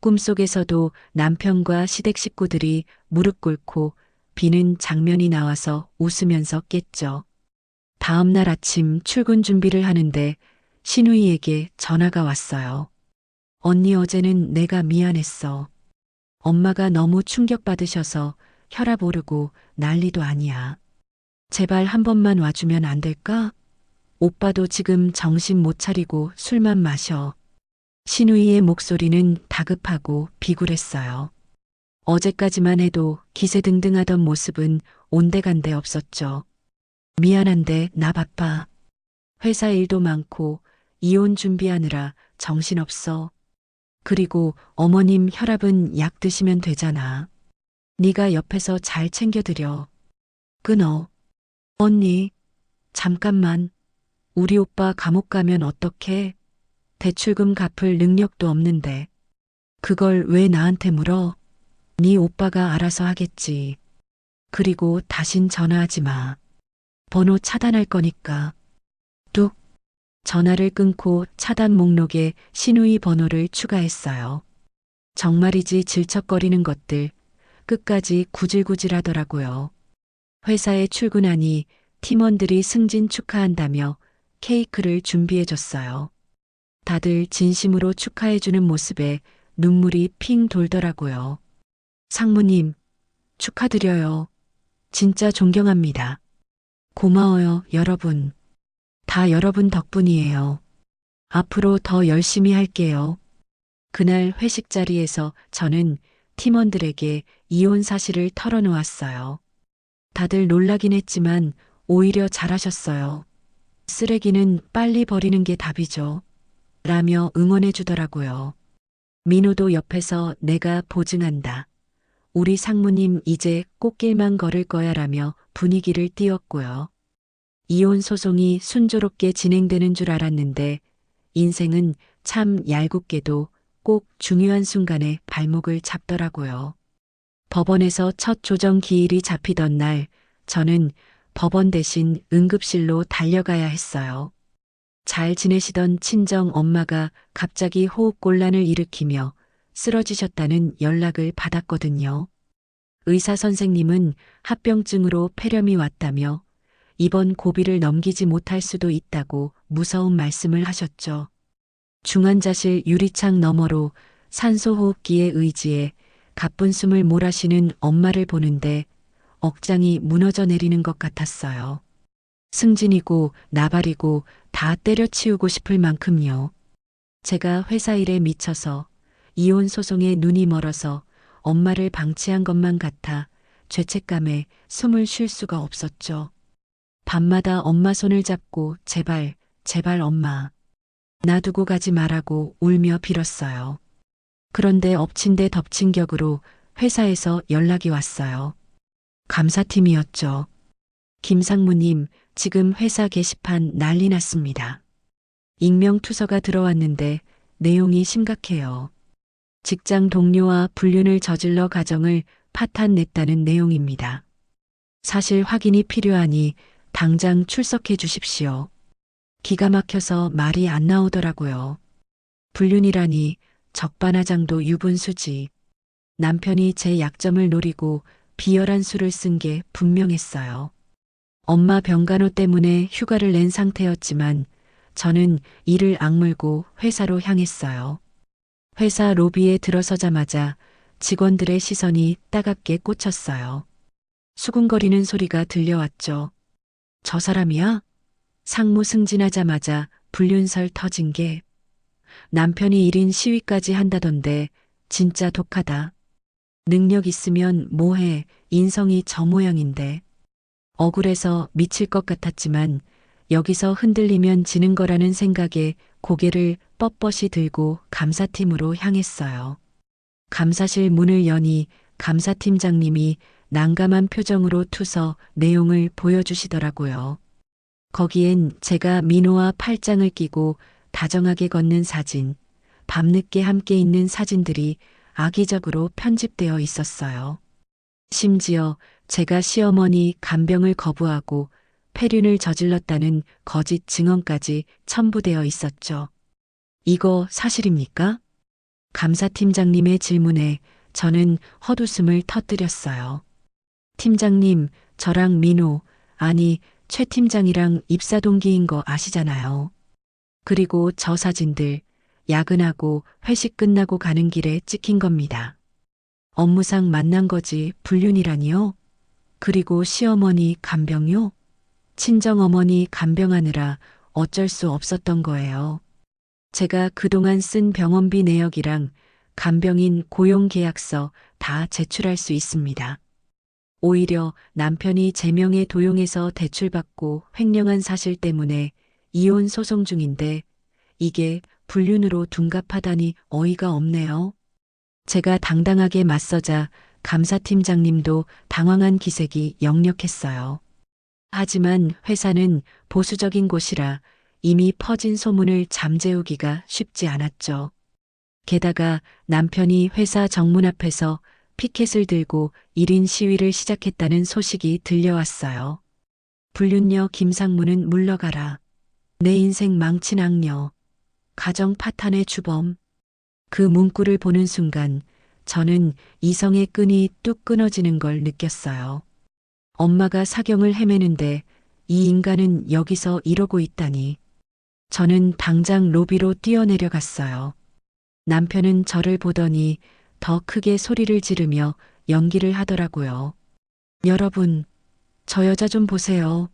꿈속에서도 남편과 시댁 식구들이 무릎 꿇고 비는 장면이 나와서 웃으면서 깼죠. 다음 날 아침 출근 준비를 하는데 신우이에게 전화가 왔어요. 언니 어제는 내가 미안했어. 엄마가 너무 충격받으셔서 혈압 오르고 난리도 아니야. 제발 한 번만 와주면 안 될까? 오빠도 지금 정신 못 차리고 술만 마셔. 신우이의 목소리는 다급하고 비굴했어요. 어제까지만 해도 기세등등하던 모습은 온데간데 없었죠. 미안한데 나 바빠. 회사 일도 많고 이혼 준비하느라 정신없어. 그리고 어머님 혈압은 약 드시면 되잖아. 네가 옆에서 잘 챙겨드려. 끊어. 언니, 잠깐만. 우리 오빠 감옥 가면 어떡해? 대출금 갚을 능력도 없는데. 그걸 왜 나한테 물어? 네 오빠가 알아서 하겠지. 그리고 다신 전화하지 마. 번호 차단할 거니까. 뚝. 전화를 끊고 차단 목록에 신우이 번호를 추가했어요. 정말이지 질척거리는 것들 끝까지 구질구질 하더라고요. 회사에 출근하니 팀원들이 승진 축하한다며 케이크를 준비해줬어요. 다들 진심으로 축하해주는 모습에 눈물이 핑 돌더라고요. 상무님, 축하드려요. 진짜 존경합니다. 고마워요, 여러분. 다 여러분 덕분이에요. 앞으로 더 열심히 할게요. 그날 회식 자리에서 저는 팀원들에게 이혼 사실을 털어놓았어요. 다들 놀라긴 했지만 오히려 잘하셨어요. 쓰레기는 빨리 버리는 게 답이죠. 라며 응원해 주더라고요. 민호도 옆에서 내가 보증한다. 우리 상무님 이제 꽃길만 걸을 거야 라며 분위기를 띄웠고요. 이혼 소송이 순조롭게 진행되는 줄 알았는데 인생은 참 얄궂게도 꼭 중요한 순간에 발목을 잡더라고요. 법원에서 첫 조정 기일이 잡히던 날 저는 법원 대신 응급실로 달려가야 했어요. 잘 지내시던 친정 엄마가 갑자기 호흡곤란을 일으키며 쓰러지셨다는 연락을 받았거든요. 의사 선생님은 합병증으로 폐렴이 왔다며 이번 고비를 넘기지 못할 수도 있다고 무서운 말씀을 하셨죠. 중환자실 유리창 너머로 산소호흡기에 의지해 가쁜 숨을 몰아쉬는 엄마를 보는데 억장이 무너져 내리는 것 같았어요. 승진이고 나발이고 다 때려치우고 싶을 만큼요. 제가 회사 일에 미쳐서 이혼 소송에 눈이 멀어서 엄마를 방치한 것만 같아 죄책감에 숨을 쉴 수가 없었죠. 밤마다 엄마 손을 잡고 제발, 제발 엄마. 놔두고 가지 말라고 울며 빌었어요. 그런데 엎친 데 덮친 격으로 회사에서 연락이 왔어요. 감사팀이었죠. 김상무님, 지금 회사 게시판 난리 났습니다. 익명 투서가 들어왔는데 내용이 심각해요. 직장 동료와 불륜을 저질러 가정을 파탄냈다는 내용입니다. 사실 확인이 필요하니 당장 출석해 주십시오. 기가 막혀서 말이 안 나오더라고요. 불륜이라니 적반하장도 유분수지. 남편이 제 약점을 노리고 비열한 수를 쓴 게 분명했어요. 엄마 병간호 때문에 휴가를 낸 상태였지만 저는 이를 악물고 회사로 향했어요. 회사 로비에 들어서자마자 직원들의 시선이 따갑게 꽂혔어요. 수군거리는 소리가 들려왔죠. 저 사람이야? 상무 승진하자마자 불륜설 터진 게 남편이 1인 시위까지 한다던데 진짜 독하다. 능력 있으면 뭐해 인성이 저 모양인데. 억울해서 미칠 것 같았지만 여기서 흔들리면 지는 거라는 생각에 고개를 뻣뻣이 들고 감사팀으로 향했어요. 감사실 문을 여니 감사팀장님이 난감한 표정으로 투서 내용을 보여주시더라고요. 거기엔 제가 민호와 팔짱을 끼고 다정하게 걷는 사진, 밤늦게 함께 있는 사진들이 악의적으로 편집되어 있었어요. 심지어 제가 시어머니 간병을 거부하고 폐륜을 저질렀다는 거짓 증언까지 첨부되어 있었죠. 이거 사실입니까? 감사팀장님의 질문에 저는 헛웃음을 터뜨렸어요. 팀장님, 저랑 민호, 아니 최 팀장이랑 입사 동기인 거 아시잖아요. 그리고 저 사진들 야근하고 회식 끝나고 가는 길에 찍힌 겁니다. 업무상 만난 거지 불륜이라니요? 그리고 시어머니 간병요? 친정어머니 간병하느라 어쩔 수 없었던 거예요. 제가 그동안 쓴 병원비 내역이랑 간병인 고용계약서 다 제출할 수 있습니다. 오히려 남편이 제 명의 도용해서 대출받고 횡령한 사실 때문에 이혼 소송 중인데 이게 불륜으로 둔갑하다니 어이가 없네요. 제가 당당하게 맞서자 감사팀장님도 당황한 기색이 역력했어요. 하지만 회사는 보수적인 곳이라 이미 퍼진 소문을 잠재우기가 쉽지 않았죠. 게다가 남편이 회사 정문 앞에서 피켓을 들고 1인 시위를 시작했다는 소식이 들려왔어요. 불륜녀 김상무는 물러가라. 내 인생 망친 악녀. 가정 파탄의 주범. 그 문구를 보는 순간 저는 이성의 끈이 뚝 끊어지는 걸 느꼈어요. 엄마가 사경을 헤매는데 이 인간은 여기서 이러고 있다니. 저는 당장 로비로 뛰어내려갔어요. 남편은 저를 보더니 더 크게 소리를 지르며 연기를 하더라고요. 여러분, 저 여자 좀 보세요.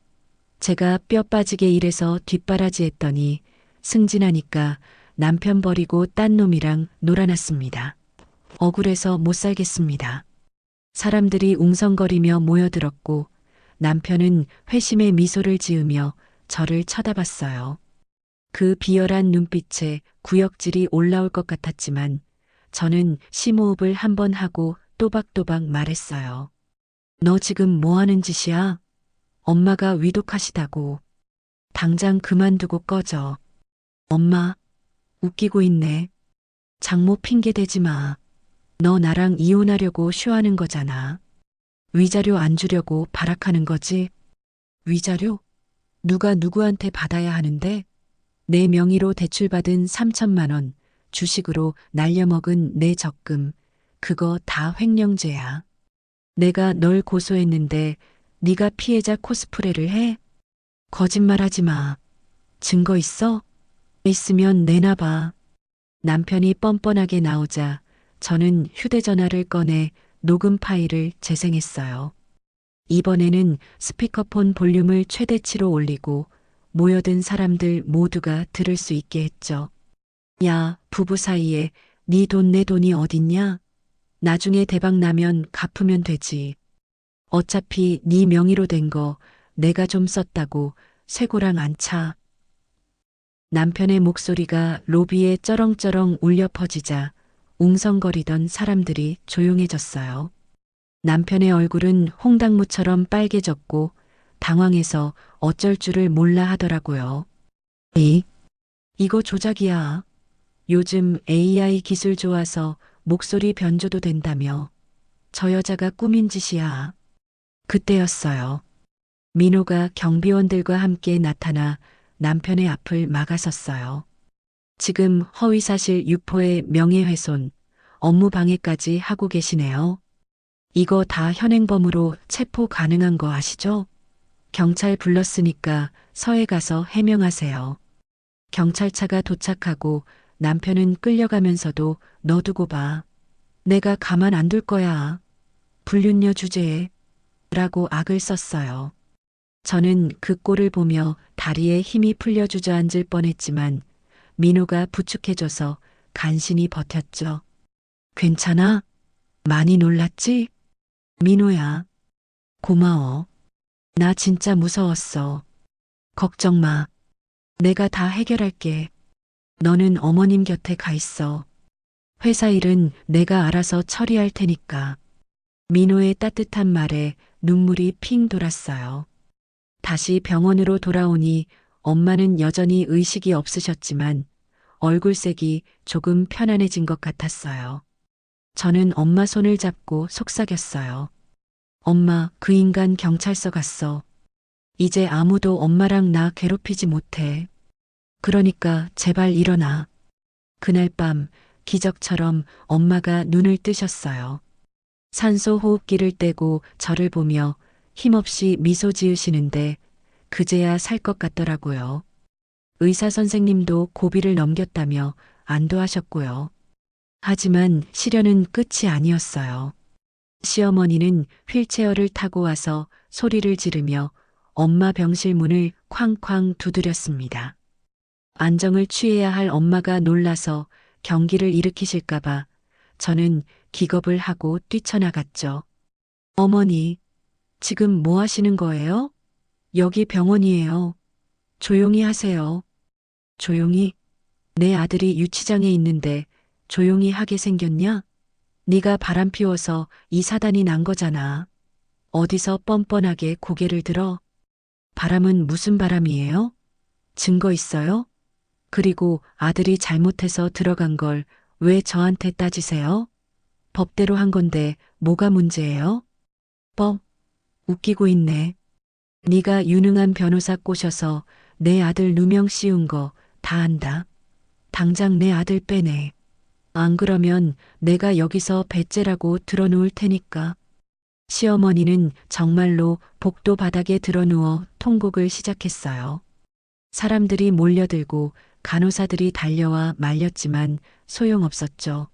제가 뼈 빠지게 일해서 뒷바라지했더니 승진하니까 남편 버리고 딴 놈이랑 놀아났습니다. 억울해서 못 살겠습니다. 사람들이 웅성거리며 모여들었고 남편은 회심의 미소를 지으며 저를 쳐다봤어요. 그 비열한 눈빛에 구역질이 올라올 것 같았지만 저는 심호흡을 한 번 하고 또박또박 말했어요. 너 지금 뭐 하는 짓이야? 엄마가 위독하시다고. 당장 그만두고 꺼져. 엄마, 웃기고 있네. 장모 핑계 대지 마. 너 나랑 이혼하려고 쇼하는 거잖아. 위자료 안 주려고 발악하는 거지? 위자료? 누가 누구한테 받아야 하는데? 내 명의로 대출받은 3천만 원, 주식으로 날려먹은 내 적금, 그거 다 횡령죄야. 내가 널 고소했는데 네가 피해자 코스프레를 해? 거짓말하지 마. 증거 있어? 있으면 내놔봐. 남편이 뻔뻔하게 나오자 저는 휴대전화를 꺼내 녹음 파일을 재생했어요. 이번에는 스피커폰 볼륨을 최대치로 올리고 모여든 사람들 모두가 들을 수 있게 했죠. 야, 부부 사이에 네 돈 내 돈이 어딨냐? 나중에 대박 나면 갚으면 되지. 어차피 네 명의로 된 거 내가 좀 썼다고 쇠고랑 안 차. 남편의 목소리가 로비에 쩌렁쩌렁 울려 퍼지자 웅성거리던 사람들이 조용해졌어요. 남편의 얼굴은 홍당무처럼 빨개졌고 당황해서 어쩔 줄을 몰라 하더라고요. 이거 조작이야. 요즘 AI 기술 좋아서 목소리 변조도 된다며. 저 여자가 꾸민 짓이야. 그때였어요. 민호가 경비원들과 함께 나타나 남편의 앞을 막아섰어요. 지금 허위사실 유포에 명예훼손, 업무 방해까지 하고 계시네요. 이거 다 현행범으로 체포 가능한 거 아시죠? 경찰 불렀으니까 서해 가서 해명하세요. 경찰차가 도착하고 남편은 끌려가면서도 너 두고 봐. 내가 가만 안 둘 거야. 불륜녀 주제에 라고 악을 썼어요. 저는 그 꼴을 보며 다리에 힘이 풀려 주저앉을 뻔했지만 민호가 부축해줘서 간신히 버텼죠. 괜찮아? 많이 놀랐지? 민호야. 고마워. 나 진짜 무서웠어. 걱정 마. 내가 다 해결할게. 너는 어머님 곁에 가 있어. 회사 일은 내가 알아서 처리할 테니까. 민호의 따뜻한 말에 눈물이 핑 돌았어요. 다시 병원으로 돌아오니 엄마는 여전히 의식이 없으셨지만 얼굴색이 조금 편안해진 것 같았어요. 저는 엄마 손을 잡고 속삭였어요. 엄마, 그 인간 경찰서 갔어. 이제 아무도 엄마랑 나 괴롭히지 못해. 그러니까 제발 일어나. 그날 밤 기적처럼 엄마가 눈을 뜨셨어요. 산소 호흡기를 떼고 저를 보며 힘없이 미소 지으시는데 그제야 살 것 같더라고요. 의사 선생님도 고비를 넘겼다며 안도하셨고요. 하지만 시련은 끝이 아니었어요. 시어머니는 휠체어를 타고 와서 소리를 지르며 엄마 병실 문을 쾅쾅 두드렸습니다. 안정을 취해야 할 엄마가 놀라서 경기를 일으키실까봐 저는 기겁을 하고 뛰쳐나갔죠. 어머니, 지금 뭐 하시는 거예요? 여기 병원이에요. 조용히 하세요. 조용히? 내 아들이 유치장에 있는데 조용히 하게 생겼냐? 네가 바람 피워서 이 사단이 난 거잖아. 어디서 뻔뻔하게 고개를 들어? 바람은 무슨 바람이에요? 증거 있어요? 그리고 아들이 잘못해서 들어간 걸 왜 저한테 따지세요? 법대로 한 건데 뭐가 문제예요? 법? 웃기고 있네. 네가 유능한 변호사 꼬셔서 내 아들 누명 씌운 거 다 안다. 당장 내 아들 빼내. 안 그러면 내가 여기서 배째라고 드러누울 테니까. 시어머니는 정말로 복도 바닥에 드러누워 통곡을 시작했어요. 사람들이 몰려들고 간호사들이 달려와 말렸지만 소용없었죠.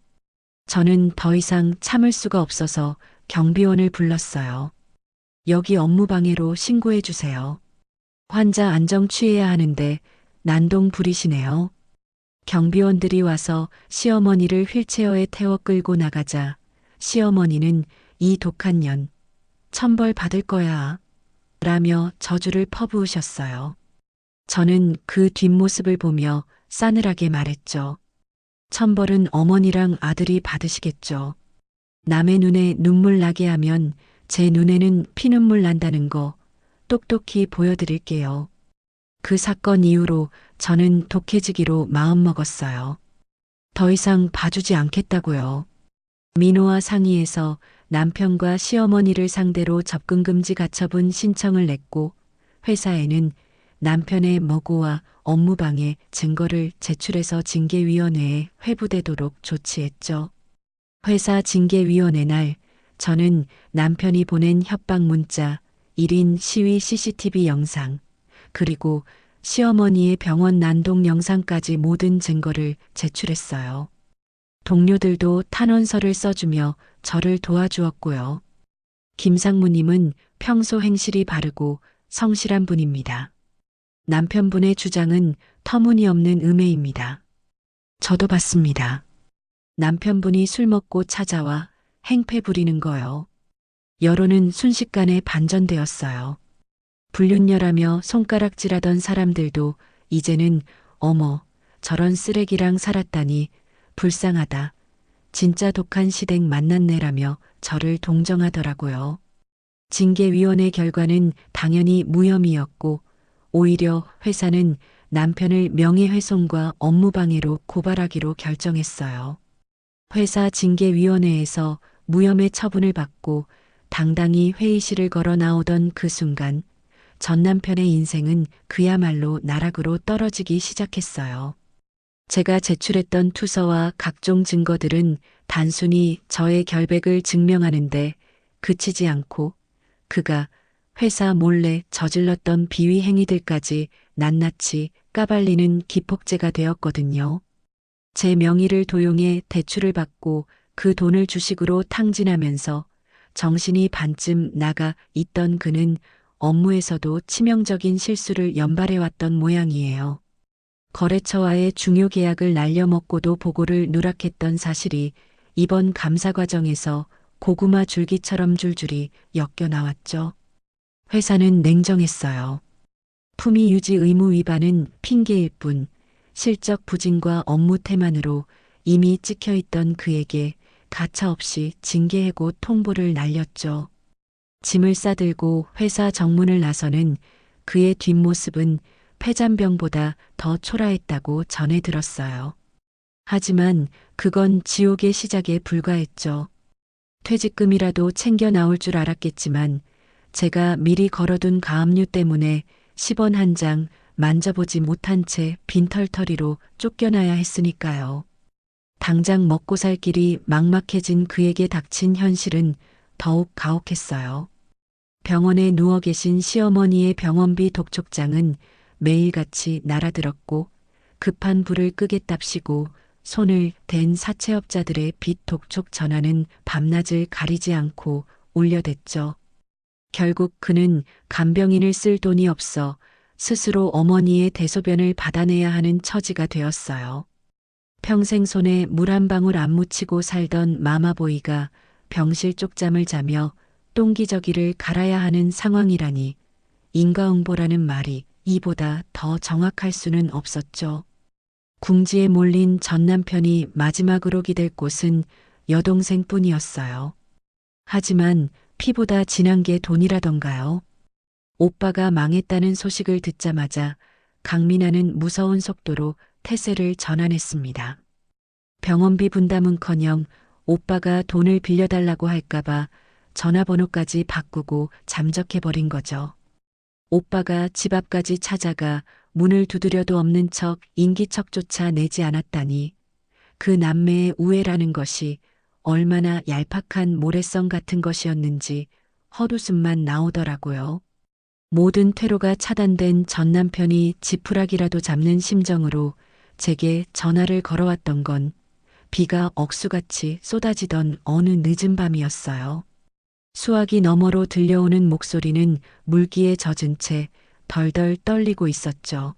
저는 더 이상 참을 수가 없어서 경비원을 불렀어요. 여기 업무방해로 신고해 주세요. 환자 안정 취해야 하는데 난동 부리시네요. 경비원들이 와서 시어머니를 휠체어에 태워 끌고 나가자 시어머니는 이 독한 년, 천벌 받을 거야. 라며 저주를 퍼부으셨어요. 저는 그 뒷모습을 보며 싸늘하게 말했죠. 천벌은 어머니랑 아들이 받으시겠죠. 남의 눈에 눈물 나게 하면 제 눈에는 피눈물 난다는 거 똑똑히 보여드릴게요. 그 사건 이후로 저는 독해지기로 마음먹었어요. 더 이상 봐주지 않겠다고요. 민호와 상의해서 남편과 시어머니를 상대로 접근금지 가처분 신청을 냈고 회사에는 남편의 머고와 업무방해 증거를 제출해서 징계위원회에 회부되도록 조치했죠. 회사 징계위원회 날 저는 남편이 보낸 협박 문자, 1인 시위 CCTV 영상, 그리고 시어머니의 병원 난동 영상까지 모든 증거를 제출했어요. 동료들도 탄원서를 써주며 저를 도와주었고요. 김상무님은 평소 행실이 바르고 성실한 분입니다. 남편분의 주장은 터무니없는 음해입니다. 저도 봤습니다. 남편분이 술 먹고 찾아와 행패 부리는 거요. 여론은 순식간에 반전되었어요. 불륜녀라며 손가락질하던 사람들도 이제는 어머, 저런 쓰레기랑 살았다니 불쌍하다. 진짜 독한 시댁 만났네라며 저를 동정하더라고요. 징계위원회 결과는 당연히 무혐의였고 오히려 회사는 남편을 명예훼손과 업무방해로 고발하기로 결정했어요. 회사 징계위원회에서 무혐의 처분을 받고 당당히 회의실을 걸어 나오던 그 순간 전 남편의 인생은 그야말로 나락으로 떨어지기 시작했어요. 제가 제출했던 투서와 각종 증거들은 단순히 저의 결백을 증명하는데 그치지 않고 그가 회사 몰래 저질렀던 비위 행위들까지 낱낱이 까발리는 기폭제가 되었거든요. 제 명의를 도용해 대출을 받고 그 돈을 주식으로 탕진하면서 정신이 반쯤 나가 있던 그는 업무에서도 치명적인 실수를 연발해왔던 모양이에요. 거래처와의 중요 계약을 날려먹고도 보고를 누락했던 사실이 이번 감사 과정에서 고구마 줄기처럼 줄줄이 엮여 나왔죠. 회사는 냉정했어요. 품위 유지 의무 위반은 핑계일 뿐 실적 부진과 업무 태만으로 이미 찍혀 있던 그에게 가차없이 징계해고 통보를 날렸죠. 짐을 싸들고 회사 정문을 나서는 그의 뒷모습은 폐잔병보다 더 초라했다고 전해 들었어요. 하지만 그건 지옥의 시작에 불과했죠. 퇴직금이라도 챙겨 나올 줄 알았겠지만 제가 미리 걸어둔 가압류 때문에 10원 한 장 만져보지 못한 채 빈털터리로 쫓겨나야 했으니까요. 당장 먹고 살 길이 막막해진 그에게 닥친 현실은 더욱 가혹했어요. 병원에 누워 계신 시어머니의 병원비 독촉장은 매일같이 날아들었고 급한 불을 끄겠답시고 손을 댄 사채업자들의 빚 독촉 전화는 밤낮을 가리지 않고 울려댔죠. 결국 그는 간병인을 쓸 돈이 없어 스스로 어머니의 대소변을 받아내야 하는 처지가 되었어요. 평생 손에 물 한 방울 안 묻히고 살던 마마보이가 병실 쪽잠을 자며 똥기저귀를 갈아야 하는 상황이라니 인과응보라는 말이 이보다 더 정확할 수는 없었죠. 궁지에 몰린 전 남편이 마지막으로 기댈 곳은 여동생뿐이었어요. 하지만 피보다 진한 게 돈이라던가요. 오빠가 망했다는 소식을 듣자마자 강민아는 무서운 속도로 태세를 전환했습니다. 병원비 분담은커녕 오빠가 돈을 빌려달라고 할까봐 전화번호까지 바꾸고 잠적해버린 거죠. 오빠가 집 앞까지 찾아가 문을 두드려도 없는 척 인기척조차 내지 않았다니 그 남매의 우애라는 것이 얼마나 얄팍한 모래성 같은 것이었는지 헛웃음만 나오더라고요. 모든 퇴로가 차단된 전 남편이 지푸라기라도 잡는 심정으로 제게 전화를 걸어왔던 건 비가 억수같이 쏟아지던 어느 늦은 밤이었어요. 수화기 너머로 들려오는 목소리는 물기에 젖은 채 덜덜 떨리고 있었죠.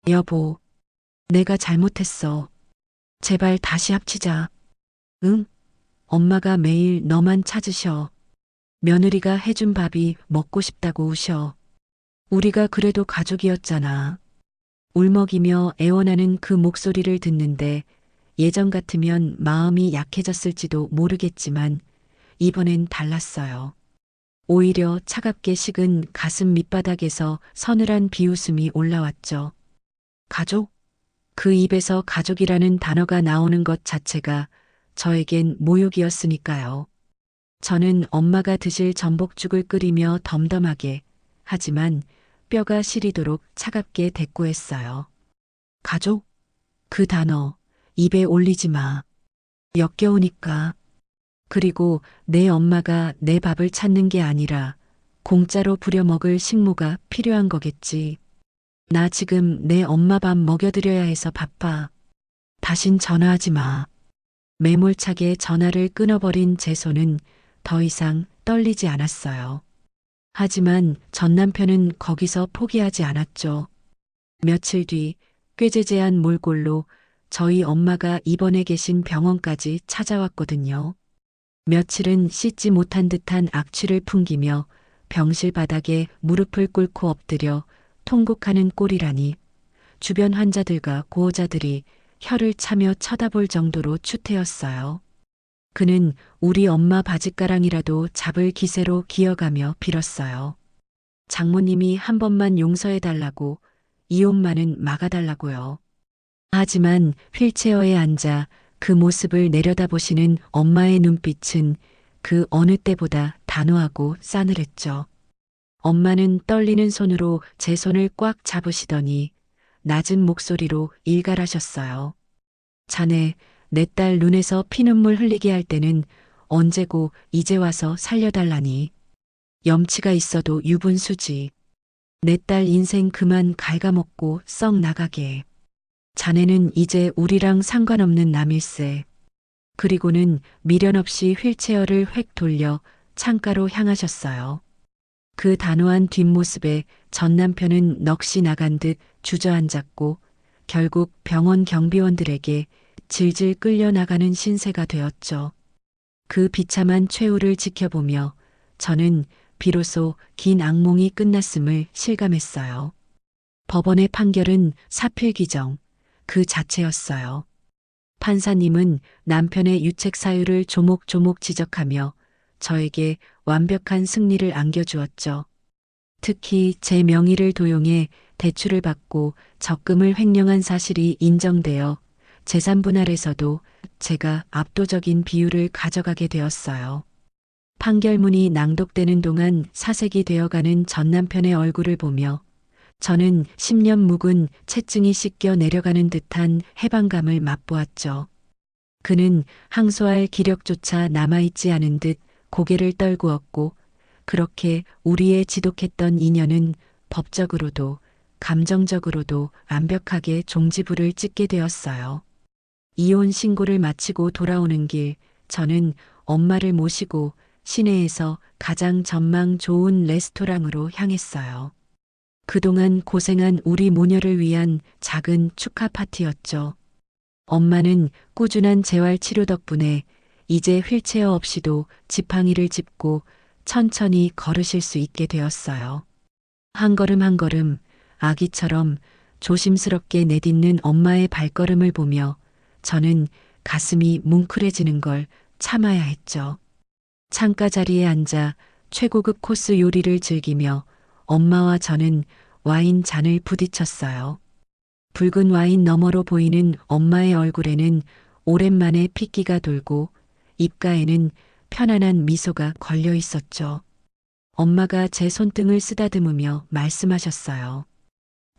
여보, 내가 잘못했어. 제발 다시 합치자. 응? 엄마가 매일 너만 찾으셔. 며느리가 해준 밥이 먹고 싶다고 우셔. 우리가 그래도 가족이었잖아. 울먹이며 애원하는 그 목소리를 듣는데 예전 같으면 마음이 약해졌을지도 모르겠지만 이번엔 달랐어요. 오히려 차갑게 식은 가슴 밑바닥에서 서늘한 비웃음이 올라왔죠. 가족? 그 입에서 가족이라는 단어가 나오는 것 자체가 저에겐 모욕이었으니까요. 저는 엄마가 드실 전복죽을 끓이며 덤덤하게 하지만 뼈가 시리도록 차갑게 대꾸했어요. 가족? 그 단어 입에 올리지 마. 역겨우니까. 그리고 내 엄마가 내 밥을 찾는 게 아니라 공짜로 부려먹을 식모가 필요한 거겠지. 나 지금 내 엄마 밥 먹여드려야 해서 바빠. 다신 전화하지 마. 매몰차게 전화를 끊어버린 제 손은 더 이상 떨리지 않았어요. 하지만 전 남편은 거기서 포기하지 않았죠. 며칠 뒤 꾀재재한 몰골로 저희 엄마가 입원해 계신 병원까지 찾아왔거든요. 며칠은 씻지 못한 듯한 악취를 풍기며 병실 바닥에 무릎을 꿇고 엎드려 통곡하는 꼴이라니 주변 환자들과 고호자들이 혀를 차며 쳐다볼 정도로 추태였어요. 그는 우리 엄마 바짓가랑이라도 잡을 기세로 기어가며 빌었어요. 장모님이 한 번만 용서해달라고, 이혼만은 막아달라고요. 하지만 휠체어에 앉아 그 모습을 내려다보시는 엄마의 눈빛은 그 어느 때보다 단호하고 싸늘했죠. 엄마는 떨리는 손으로 제 손을 꽉 잡으시더니 낮은 목소리로 일갈하셨어요. 자네, 내 딸 눈에서 피눈물 흘리게 할 때는 언제고 이제 와서 살려달라니. 염치가 있어도 유분수지. 내 딸 인생 그만 갉아먹고 썩 나가게. 자네는 이제 우리랑 상관없는 남일세. 그리고는 미련 없이 휠체어를 획 돌려 창가로 향하셨어요. 그 단호한 뒷모습에 전 남편은 넋이 나간 듯 주저앉았고 결국 병원 경비원들에게 질질 끌려나가는 신세가 되었죠. 그 비참한 최후를 지켜보며 저는 비로소 긴 악몽이 끝났음을 실감했어요. 법원의 판결은 사필규정 그 자체였어요. 판사님은 남편의 유책 사유를 조목조목 지적하며 저에게 완벽한 승리를 안겨주었죠. 특히 제 명의를 도용해 대출을 받고 적금을 횡령한 사실이 인정되어 재산 분할에서도 제가 압도적인 비율을 가져가게 되었어요. 판결문이 낭독되는 동안 사색이 되어가는 전 남편의 얼굴을 보며 저는 10년 묵은 채증이 씻겨 내려가는 듯한 해방감을 맛보았죠. 그는 항소할 기력조차 남아있지 않은 듯 고개를 떨구었고 그렇게 우리의 지독했던 인연은 법적으로도 감정적으로도 완벽하게 종지부를 찍게 되었어요. 이혼 신고를 마치고 돌아오는 길 저는 엄마를 모시고 시내에서 가장 전망 좋은 레스토랑으로 향했어요. 그동안 고생한 우리 모녀를 위한 작은 축하 파티였죠. 엄마는 꾸준한 재활 치료 덕분에 이제 휠체어 없이도 지팡이를 짚고 천천히 걸으실 수 있게 되었어요. 한 걸음 한 걸음 아기처럼 조심스럽게 내딛는 엄마의 발걸음을 보며 저는 가슴이 뭉클해지는 걸 참아야 했죠. 창가 자리에 앉아 최고급 코스 요리를 즐기며 엄마와 저는 와인 잔을 부딪혔어요. 붉은 와인 너머로 보이는 엄마의 얼굴에는 오랜만에 핏기가 돌고 입가에는 편안한 미소가 걸려 있었죠. 엄마가 제 손등을 쓰다듬으며 말씀하셨어요.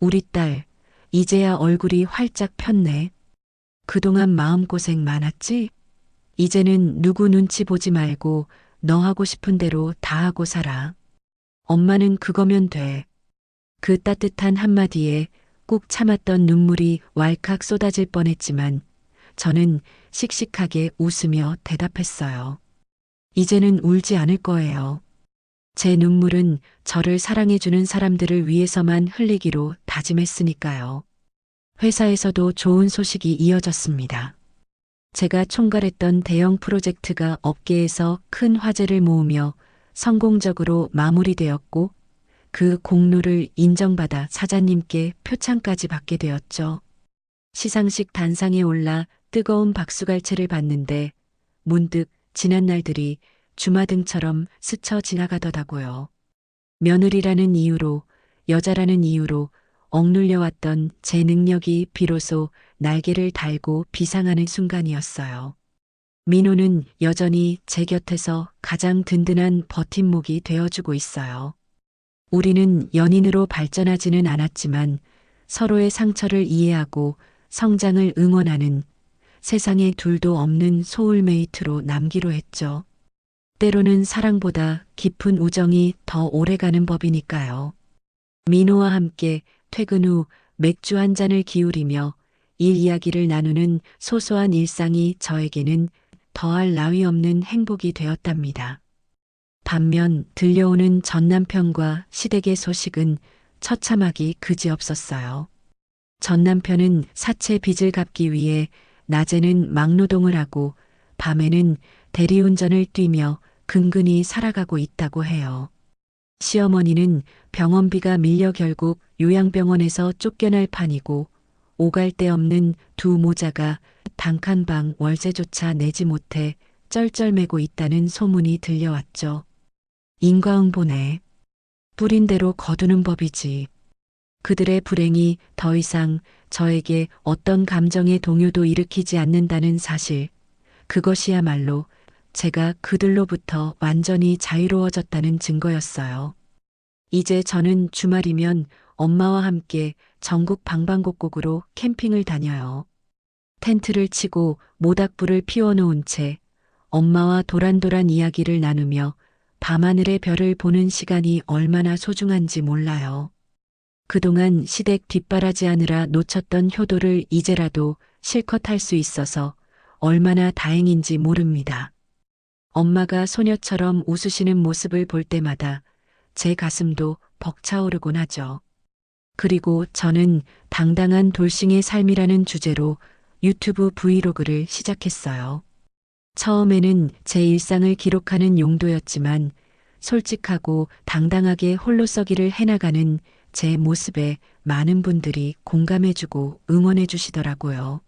우리 딸, 이제야 얼굴이 활짝 폈네. 그동안 마음고생 많았지? 이제는 누구 눈치 보지 말고 너 하고 싶은 대로 다 하고 살아. 엄마는 그거면 돼. 그 따뜻한 한마디에 꾹 참았던 눈물이 왈칵 쏟아질 뻔했지만 저는 씩씩하게 웃으며 대답했어요. 이제는 울지 않을 거예요. 제 눈물은 저를 사랑해주는 사람들을 위해서만 흘리기로 다짐했으니까요. 회사에서도 좋은 소식이 이어졌습니다. 제가 총괄했던 대형 프로젝트가 업계에서 큰 화제를 모으며 성공적으로 마무리되었고 그 공로를 인정받아 사장님께 표창까지 받게 되었죠. 시상식 단상에 올라 뜨거운 박수갈채를 받는데 문득 지난 날들이 주마등처럼 스쳐 지나가더라고요. 며느리라는 이유로, 여자라는 이유로 억눌려왔던 제 능력이 비로소 날개를 달고 비상하는 순간이었어요. 민호는 여전히 제 곁에서 가장 든든한 버팀목이 되어주고 있어요. 우리는 연인으로 발전하지는 않았지만 서로의 상처를 이해하고 성장을 응원하는 세상에 둘도 없는 소울메이트로 남기로 했죠. 때로는 사랑보다 깊은 우정이 더 오래가는 법이니까요. 민호와 함께 퇴근 후 맥주 한 잔을 기울이며 일 이야기를 나누는 소소한 일상이 저에게는 더할 나위 없는 행복이 되었답니다. 반면 들려오는 전 남편과 시댁의 소식은 처참하기 그지없었어요. 전 남편은 사채 빚을 갚기 위해 낮에는 막노동을 하고 밤에는 대리운전을 뛰며 근근히 살아가고 있다고 해요. 시어머니는 병원비가 밀려 결국 요양병원에서 쫓겨날 판이고 오갈 데 없는 두 모자가 단칸방 월세조차 내지 못해 쩔쩔매고 있다는 소문이 들려왔죠. 인과응보네. 뿌린 대로 거두는 법이지. 그들의 불행이 더 이상 저에게 어떤 감정의 동요도 일으키지 않는다는 사실, 그것이야말로 제가 그들로부터 완전히 자유로워졌다는 증거였어요. 이제 저는 주말이면 엄마와 함께 전국 방방곡곡으로 캠핑을 다녀요. 텐트를 치고 모닥불을 피워놓은 채 엄마와 도란도란 이야기를 나누며 밤하늘의 별을 보는 시간이 얼마나 소중한지 몰라요. 그동안 시댁 뒷바라지하느라 놓쳤던 효도를 이제라도 실컷 할 수 있어서 얼마나 다행인지 모릅니다. 엄마가 소녀처럼 웃으시는 모습을 볼 때마다 제 가슴도 벅차오르곤 하죠. 그리고 저는 당당한 돌싱의 삶이라는 주제로 유튜브 브이로그를 시작했어요. 처음에는 제 일상을 기록하는 용도였지만 솔직하고 당당하게 홀로서기를 해나가는 제 모습에 많은 분들이 공감해주고 응원해주시더라고요.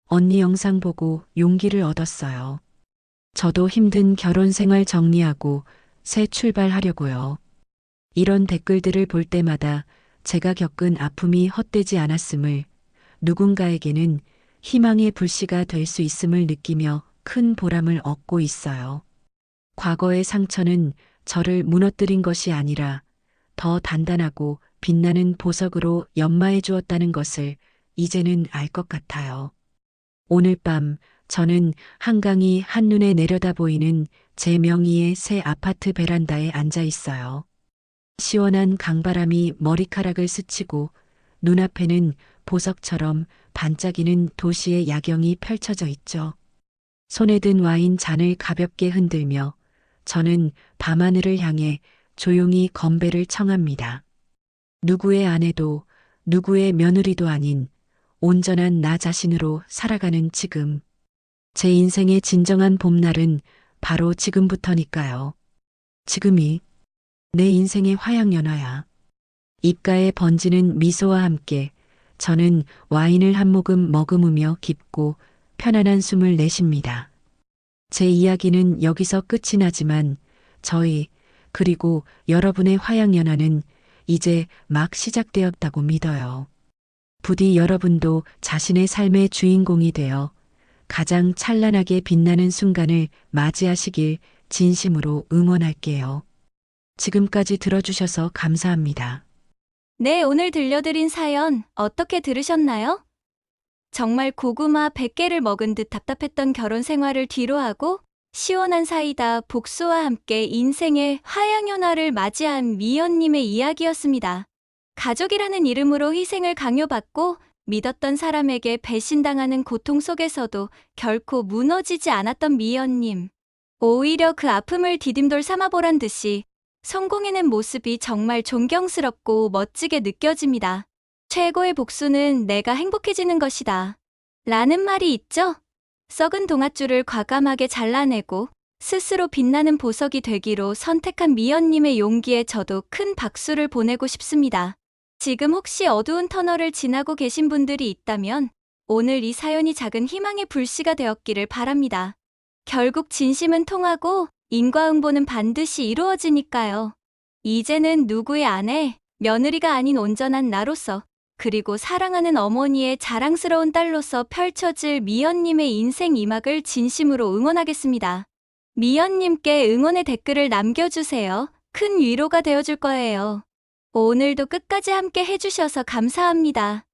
언니 영상 보고 용기를 얻었어요. 저도 힘든 결혼 생활 정리하고 새 출발하려고요. 이런 댓글들을 볼 때마다 제가 겪은 아픔이 헛되지 않았음을, 누군가에게는 희망의 불씨가 될 수 있음을 느끼며 큰 보람을 얻고 있어요. 과거의 상처는 저를 무너뜨린 것이 아니라 더 단단하고 빛나는 보석으로 연마해 주었다는 것을 이제는 알 것 같아요. 오늘 밤 저는 한강이 한눈에 내려다 보이는 제 명의의 새 아파트 베란다에 앉아 있어요. 시원한 강바람이 머리카락을 스치고 눈앞에는 보석처럼 반짝이는 도시의 야경이 펼쳐져 있죠. 손에 든 와인 잔을 가볍게 흔들며 저는 밤하늘을 향해 조용히 건배를 청합니다. 누구의 아내도 누구의 며느리도 아닌 온전한 나 자신으로 살아가는 지금. 제 인생의 진정한 봄날은 바로 지금부터니까요. 지금이 내 인생의 화양연화야. 입가에 번지는 미소와 함께 저는 와인을 한 모금 머금으며 깊고 편안한 숨을 내쉽니다. 제 이야기는 여기서 끝이 나지만 저희 그리고 여러분의 화양연화는 이제 막 시작되었다고 믿어요. 부디 여러분도 자신의 삶의 주인공이 되어 가장 찬란하게 빛나는 순간을 맞이하시길 진심으로 응원할게요. 지금까지 들어주셔서 감사합니다. 네, 오늘 들려드린 사연 어떻게 들으셨나요? 정말 고구마 100개를 먹은 듯 답답했던 결혼 생활을 뒤로하고 시원한 사이다 복수와 함께 인생의 화양연화를 맞이한 미연님의 이야기였습니다. 가족이라는 이름으로 희생을 강요받고 믿었던 사람에게 배신당하는 고통 속에서도 결코 무너지지 않았던 미연님. 오히려 그 아픔을 디딤돌 삼아보란 듯이 성공해낸 모습이 정말 존경스럽고 멋지게 느껴집니다. 최고의 복수는 내가 행복해지는 것이다. 라는 말이 있죠? 썩은 동아줄을 과감하게 잘라내고 스스로 빛나는 보석이 되기로 선택한 미연님의 용기에 저도 큰 박수를 보내고 싶습니다. 지금 혹시 어두운 터널을 지나고 계신 분들이 있다면 오늘 이 사연이 작은 희망의 불씨가 되었기를 바랍니다. 결국 진심은 통하고 인과응보는 반드시 이루어지니까요. 이제는 누구의 아내, 며느리가 아닌 온전한 나로서 그리고 사랑하는 어머니의 자랑스러운 딸로서 펼쳐질 미연님의 인생 이막을 진심으로 응원하겠습니다. 미연님께 응원의 댓글을 남겨주세요. 큰 위로가 되어줄 거예요. 오늘도 끝까지 함께 해주셔서 감사합니다.